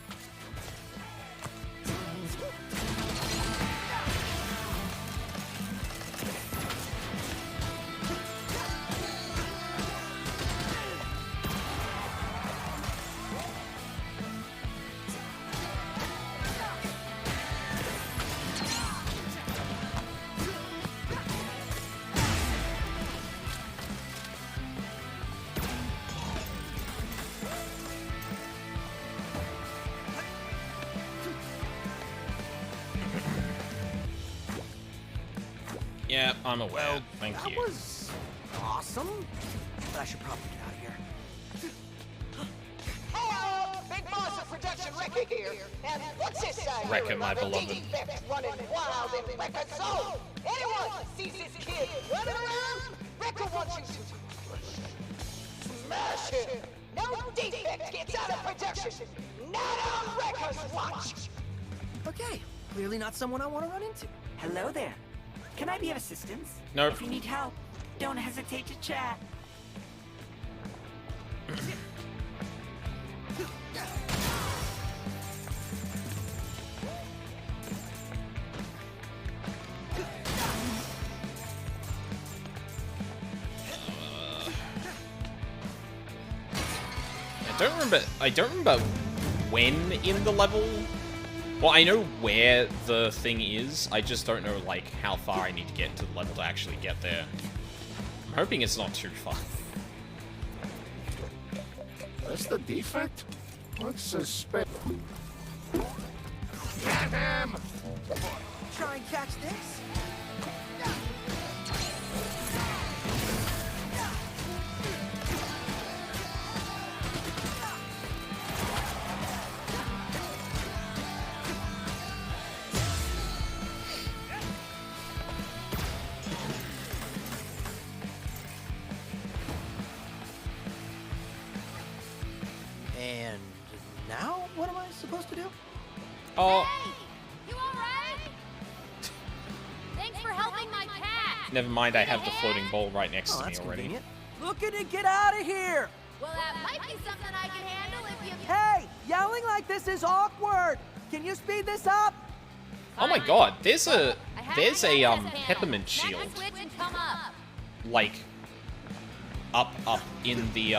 Yeah, I'm aware. Well, Thank that you. was awesome, but I should probably get out of here. Hello, Big Boss of Production Wrecker here. And what's this Wrecker, my beloved. defect running wild in Wrecker Zone? Anyone sees this kid running around? Wrecker wants you to smash him. No defect gets out of production. Not on Wrecker's watch. Okay, clearly not someone I want to run into. Hello there. Can I be of assistance? Nope. If you need help, don't hesitate to chat. I don't remember when in the level. Well, I know where the thing is. I just don't know like how far I need to get to the level to actually get there. I'm hoping it's not too far. That's the defect? Let's suspect. Get him! Try and catch this. And now, what am I supposed to do? Oh, You alright? Thanks for helping my cat. never mind. I have the floating ball right next Oh, to me that's already. convenient. Looking to get out of here! Well, that might be something I can handle if you... Hey, yelling like this is awkward. Can you speed this up? Oh my God! There's a peppermint shield Switch and come up. like up in the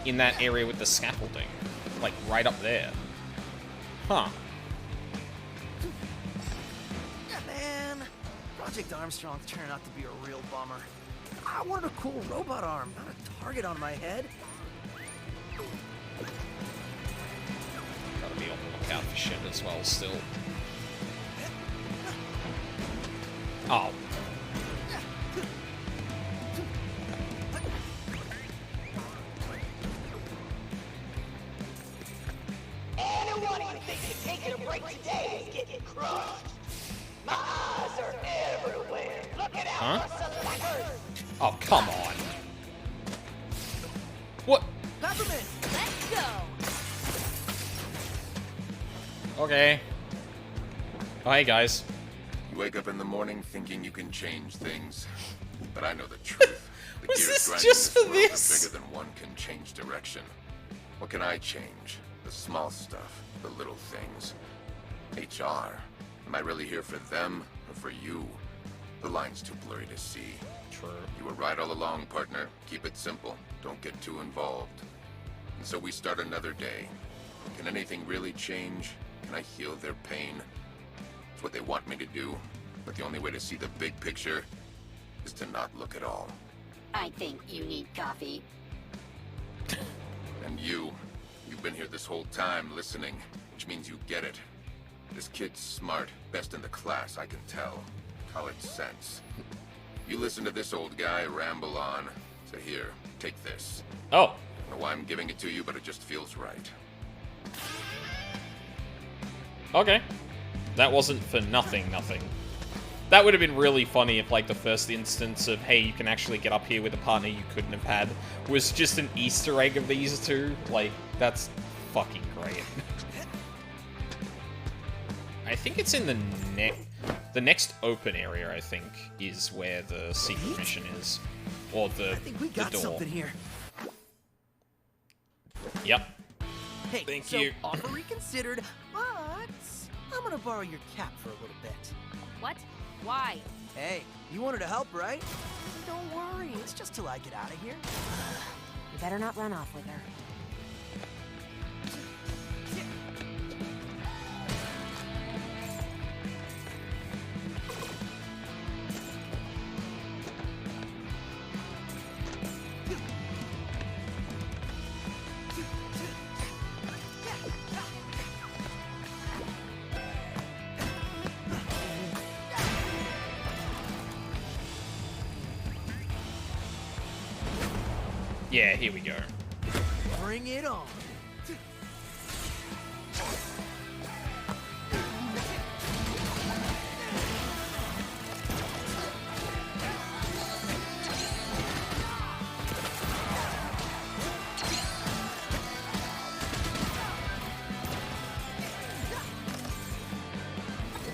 in that area with the scaffolding, like right up there. Huh. Man, Project Armstrong's turning out to be a real bummer. I wanted a cool robot arm, not a target on my head. Gotta be on the lookout for shit as well still. Oh. taking a break today is getting crushed. My eyes are everywhere. Looking out for slackers. Oh, come on. What? Peppermint! Let's go! Okay. Oh, hey, guys. You wake up in the morning thinking you can change things. But I know the truth. The Was gears this grinding just this for world are this? bigger than one can change direction. What can I change? The small stuff, the little things. HR. Am I really here for them or for you? The line's too blurry to see. True. You were right all along, partner. Keep it simple. Don't get too involved. And so we start another day. Can anything really change? Can I heal their pain? It's what they want me to do. But the only way to see the big picture is to not look at all. I think you need coffee. And you've been here this whole time listening, which means you get it. This kid's smart, best in the class, I can tell. College sense. You listen to this old guy ramble on. So here, take this. Oh. I don't know why I'm giving it to you, but it just feels right. Okay. That wasn't for nothing. That would have been really funny if, like, the first instance of, hey, you can actually get up here with a partner you couldn't have had was just an Easter egg of these two. Like, that's fucking great. I think it's in the next open area, I think, is where the secret mission is. Or the, I think we got door. something here. Yep. Hey, Thank so you. offer reconsidered, but I'm gonna borrow your cap for a little bit. What? Why? Hey, you wanted to help, right? Don't worry, it's just till I get out of here. You better not run off with her. Yeah, here we go. Bring it on.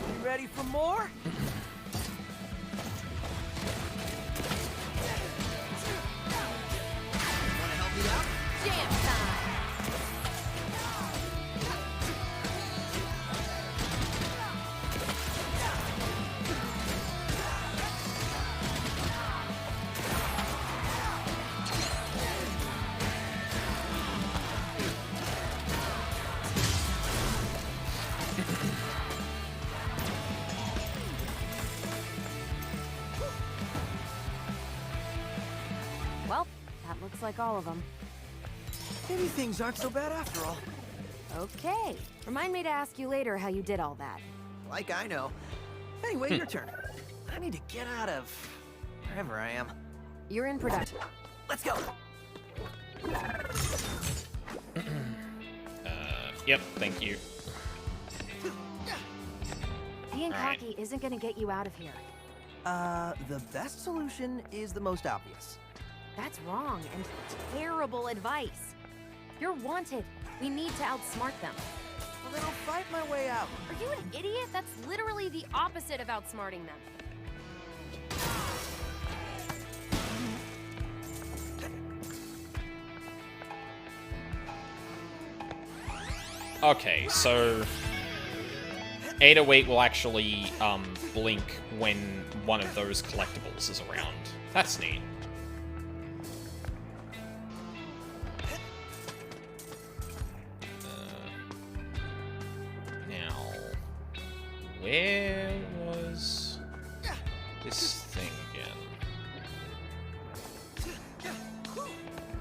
You ready for more? Jam time! Well, that looks like all of them. Maybe things aren't so bad after all. Okay. Remind me to ask you later how you did all that. Like I know. Anyway, your turn. I need to get out of wherever I am. You're in production. Let's go. Yep, thank you. Being All right. cocky isn't gonna get you out of here. The best solution is the most obvious. That's wrong and terrible advice. You're wanted. We need to outsmart them. Well, then I'll fight my way out. Are you an idiot? That's literally the opposite of outsmarting them. Okay, so 808 will actually blink when one of those collectibles is around. That's neat. Now, where was this thing again?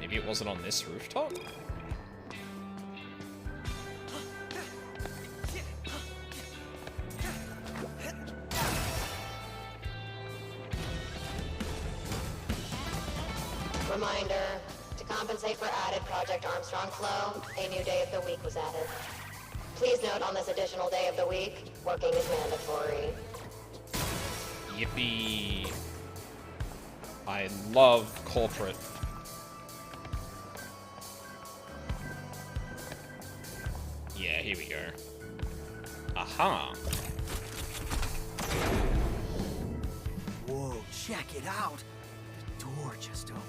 Maybe it wasn't on this rooftop? Reminder, to compensate for added Project Armstrong flow, a new day of the week was added. Please note on this additional day of the week, working is mandatory. Yippee. I love corporate. Yeah, here we go. Aha. Whoa, check it out. The door just opened.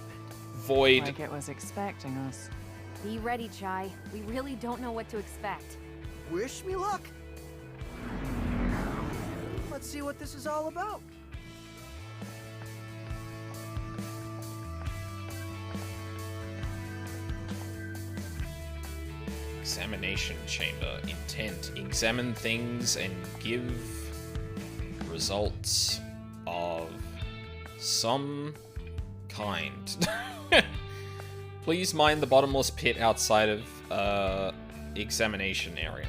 Void. Like it was expecting us. Be ready, Chai. We really don't know what to expect. Wish me luck. Let's see what this is all about. Examination chamber. Intent. Examine things and give results of some kind. Please mine the bottomless pit outside of examination area.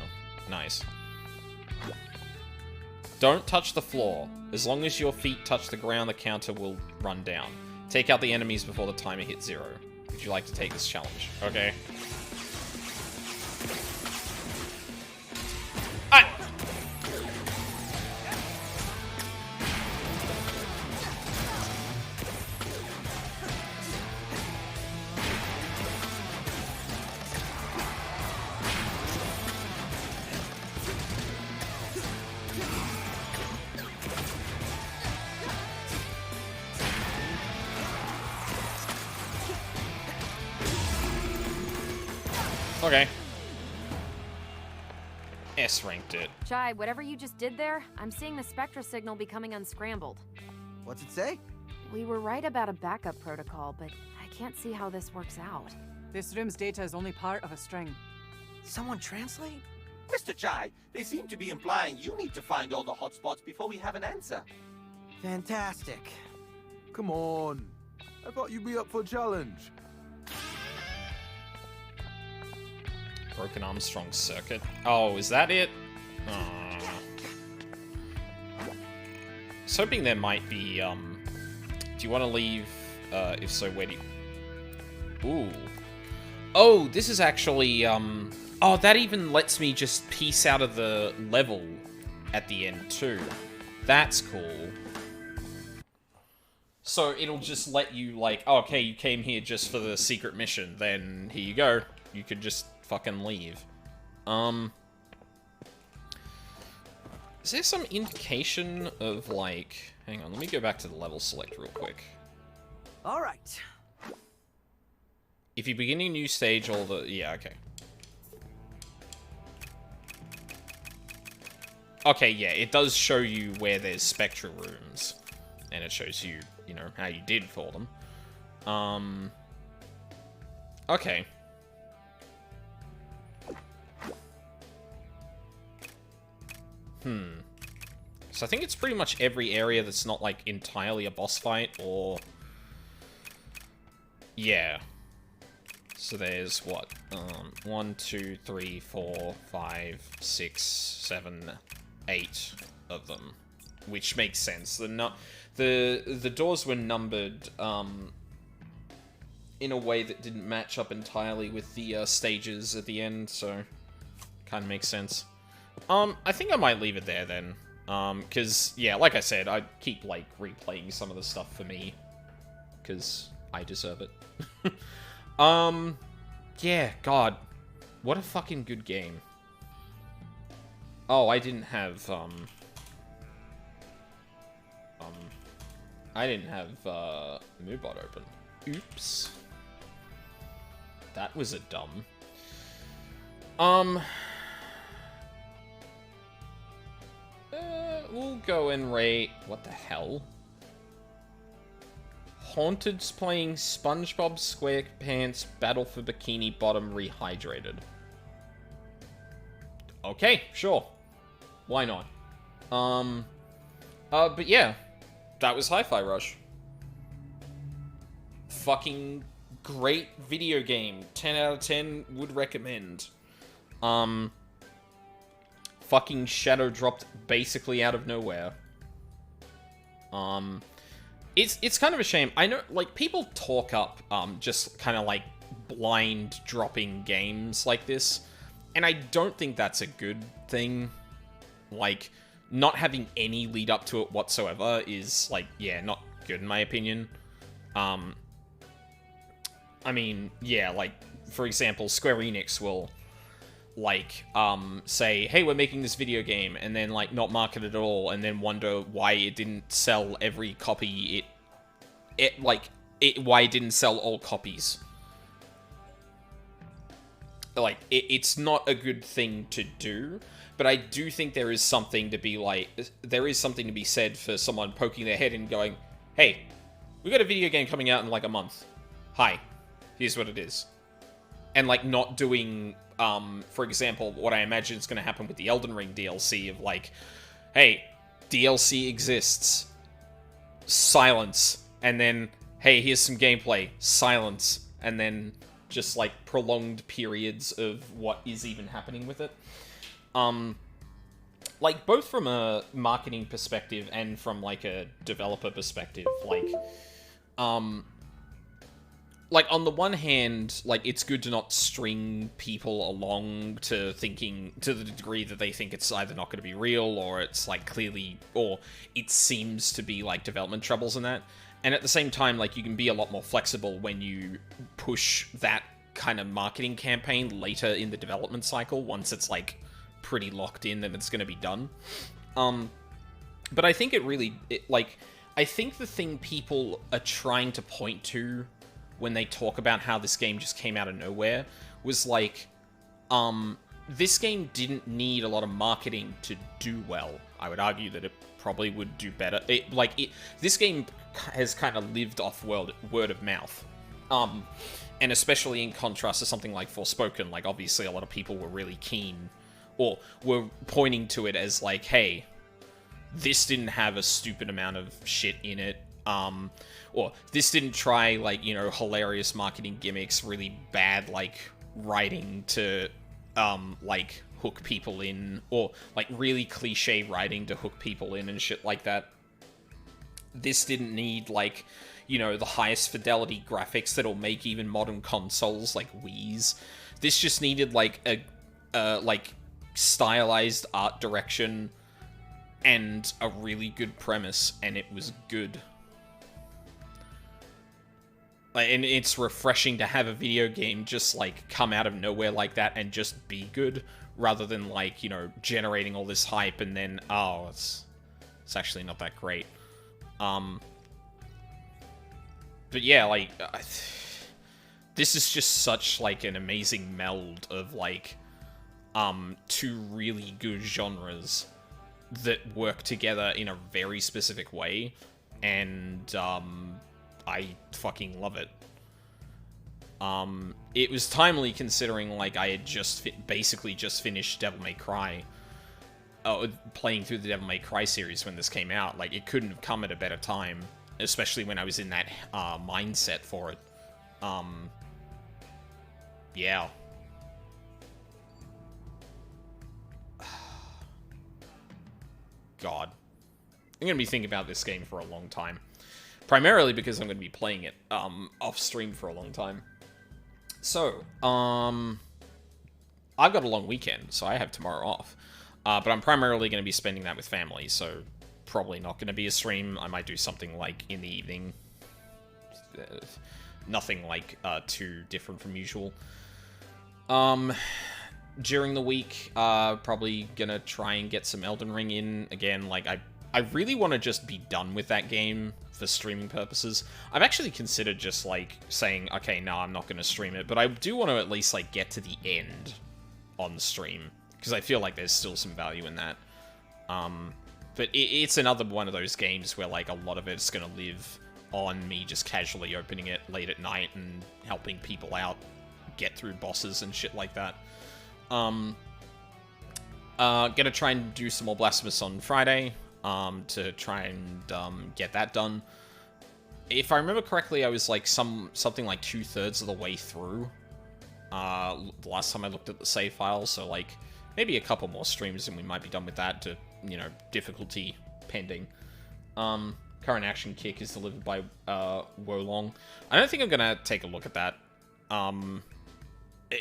Nice. Don't touch the floor. As long as your feet touch the ground, the counter will run down. Take out the enemies before the timer hits 0. Would you like to take this challenge? Okay. Okay. S-ranked it. Chai, whatever you just did there, I'm seeing the Spectra signal becoming unscrambled. What's it say? We were right about a backup protocol, but I can't see how this works out. This room's data is only part of a string. Someone translate? Mr. Chai, they seem to be implying you need to find all the hotspots before we have an answer. Fantastic. Come on. I thought you'd be up for a challenge. Broken Armstrong circuit. Oh, is that it? I was hoping there might be, do you want to leave? If so, where do you... Ooh. Oh, this is actually, oh, that even lets me just piece out of the level at the end, too. That's cool. So it'll just let you, like, oh, okay, you came here just for the secret mission, then here you go. You could just fucking leave. Is there some indication of, like... Hang on, let me go back to the level select real quick. Alright. If you begin a new stage, all the... Yeah, okay. Okay, yeah, it does show you where there's Spectra rooms. And it shows you, you know, how you did for them. Okay. So I think it's pretty much every area that's not, like, entirely a boss fight, or... Yeah. So there's, what? 1, 2, 3, 4, 5, 6, 7, 8 of them. Which makes sense. The doors were numbered, in a way that didn't match up entirely with the, stages at the end, so... Kinda makes sense. I think I might leave it there then. Because, yeah, like I said, I keep, like, replaying some of the stuff for me. Because I deserve it. Yeah, God. What a fucking good game. Oh, I didn't have, I didn't have, Moobot open. Oops. That was a dumb. We'll go and rate... What the hell? Haunted's playing SpongeBob SquarePants Battle for Bikini Bottom Rehydrated. Okay, sure. Why not? But yeah. That was Hi-Fi Rush. Fucking great video game. 10 out of 10 would recommend. Fucking shadow dropped basically out of nowhere. It's kind of a shame. I know, like, people talk up, just kind of, like, blind dropping games like this. And I don't think that's a good thing. Like, not having any lead up to it whatsoever is, like, yeah, not good in my opinion. I mean, yeah, like, for example, Square Enix will, like, say, hey, we're making this video game, and then, like, not market it at all, and then wonder why it didn't sell every copy why it didn't sell all copies. Like, it's not a good thing to do, but I do think there is something to be, like, there is something to be said for someone poking their head and going, hey, we got a video game coming out in, like, a month. Hi, here's what it is. And, like, not doing, for example, what I imagine is going to happen with the Elden Ring DLC of, like, hey, DLC exists. Silence. And then, hey, here's some gameplay. Silence. And then just, like, prolonged periods of what is even happening with it. Like, both from a marketing perspective and from, like, a developer perspective, like, on the one hand, like, it's good to not string people along to thinking, to the degree that they think it's either not going to be real, or it's, like, clearly, or it seems to be, like, development troubles and that. And at the same time, like, you can be a lot more flexible when you push that kind of marketing campaign later in the development cycle, once it's, like, pretty locked in and it's going to be done. But I think I think the thing people are trying to point to when they talk about how this game just came out of nowhere was, like, this game didn't need a lot of marketing to do well. I would argue that it probably would do better. This game has kind of lived off word of mouth. And especially in contrast to something like Forspoken, like, obviously a lot of people were really keen, or were pointing to it as, like, hey, this didn't have a stupid amount of shit in it, or this didn't try, like, you know, hilarious marketing gimmicks, really bad, like, writing to, like, hook people in, or, like, really cliche writing to hook people in and shit like that. This didn't need, like, you know, the highest fidelity graphics that'll make even modern consoles, like Wii's. This just needed, like, like, stylized art direction and a really good premise, and it was good. Like, and it's refreshing to have a video game just, like, come out of nowhere like that and just be good, rather than, like, you know, generating all this hype and then, oh, it's actually not that great. But yeah, like, this is just such, like, an amazing meld of, like, two really good genres that work together in a very specific way, and, I fucking love it. It was timely considering, like, I had basically just finished Devil May Cry, playing through the Devil May Cry series when this came out. Like, it couldn't have come at a better time, especially when I was in that, mindset for it. Yeah. God. I'm gonna be thinking about this game for a long time. Primarily because I'm gonna be playing it, off stream for a long time. So, I've got a long weekend, so I have tomorrow off. But I'm primarily gonna be spending that with family, so probably not gonna be a stream. I might do something, like, in the evening. Nothing, like, too different from usual. During the week, probably gonna try and get some Elden Ring in. Again, like, I really want to just be done with that game for streaming purposes. I've actually considered just, like, saying, okay, no, I'm not gonna stream it, but I do want to at least, like, get to the end on stream, because I feel like there's still some value in that. But it's another one of those games where, like, a lot of it's gonna live on me just casually opening it late at night and helping people out get through bosses and shit like that. Gonna try and do some more Blasphemous on Friday, to try and, get that done. If I remember correctly, I was, like, something like 2/3 of the way through, the last time I looked at the save file, so, like, maybe a couple more streams and we might be done with that, to, you know, difficulty pending. Current Action Kick is delivered by, Wolong. I don't think I'm gonna take a look at that.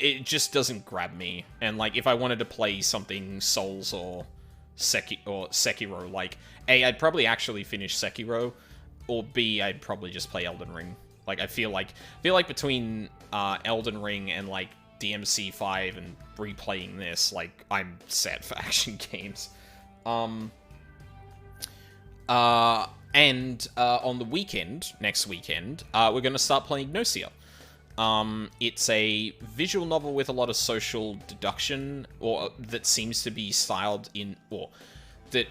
it just doesn't grab me. And like, if I wanted to play something Souls or Sekiro, like, A, I'd probably actually finish Sekiro, or B, I'd probably just play Elden Ring. Like, I feel like between Elden Ring and like DMC5 and replaying this, like, I'm set for action games. And on the weekend, next weekend, we're going to start playing Gnosia. It's a visual novel with a lot of social deduction, or that seems to be styled in, or that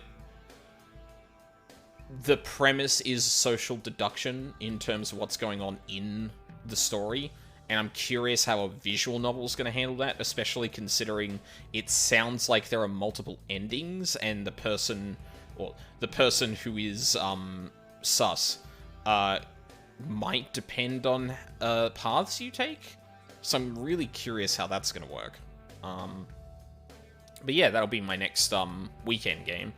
the premise is social deduction in terms of what's going on in the story. And I'm curious how a visual novel is going to handle that, especially considering it sounds like there are multiple endings, and the person who is sus might depend on paths you take. So I'm really curious how that's going to work. But yeah, that'll be my next weekend game.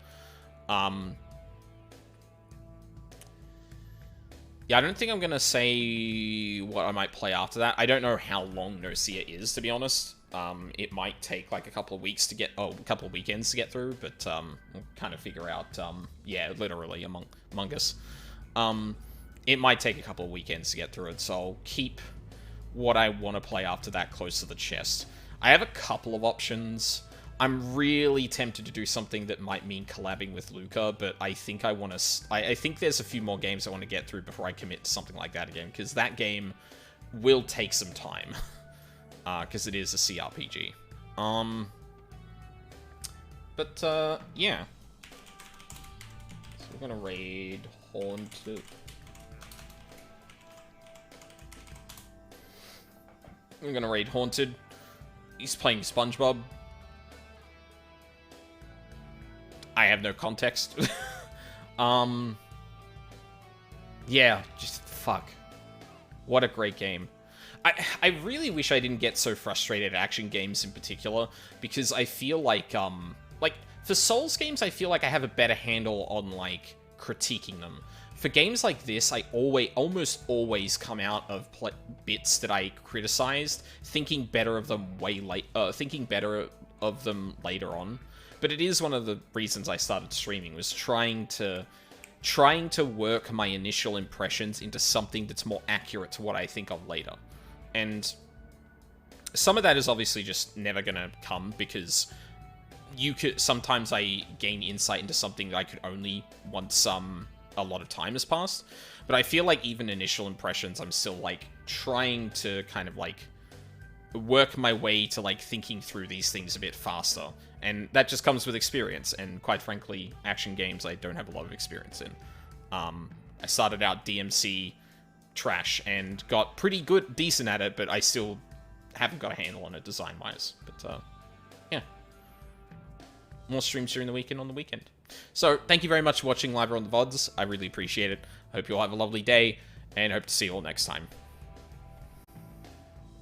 Yeah, I don't think I'm going to say what I might play after that. I don't know how long Gnosia is, to be honest. It might take like a couple of weeks to get... Oh, a couple of weekends to get through, but we'll kind of figure out... yeah, literally among us. It might take a couple of weekends to get through it, so I'll keep what I want to play after that close to the chest. I have a couple of options. I'm really tempted to do something that might mean collabing with Luca, but I think I want to... I think there's a few more games I want to get through before I commit to something like that again, because that game will take some time, because it is a CRPG. Yeah. So we're gonna raid Haunted. I'm gonna raid Haunted. He's playing SpongeBob. I have no context. Yeah, just fuck. What a great game. I really wish I didn't get so frustrated at action games in particular, because I feel like for Souls games, I feel like I have a better handle on like critiquing them. For games like this, I almost always come out of bits that I criticized, thinking better of them later on. But it is one of the reasons I started streaming, was trying to work my initial impressions into something that's more accurate to what I think of later. And some of that is obviously just never gonna come, because sometimes I gain insight into something that I could only once a lot of time has passed. But I feel like even initial impressions, I'm still like trying to kind of like work my way to like thinking through these things a bit faster. And that just comes with experience, and quite frankly, action games I don't have a lot of experience in. I started out DMC trash and got pretty decent at it, but I still haven't got a handle on it design-wise. But yeah. More streams during the weekend on the weekend. So, thank you very much for watching live or on the VODs. I really appreciate it. Hope you all have a lovely day, and hope to see you all next time.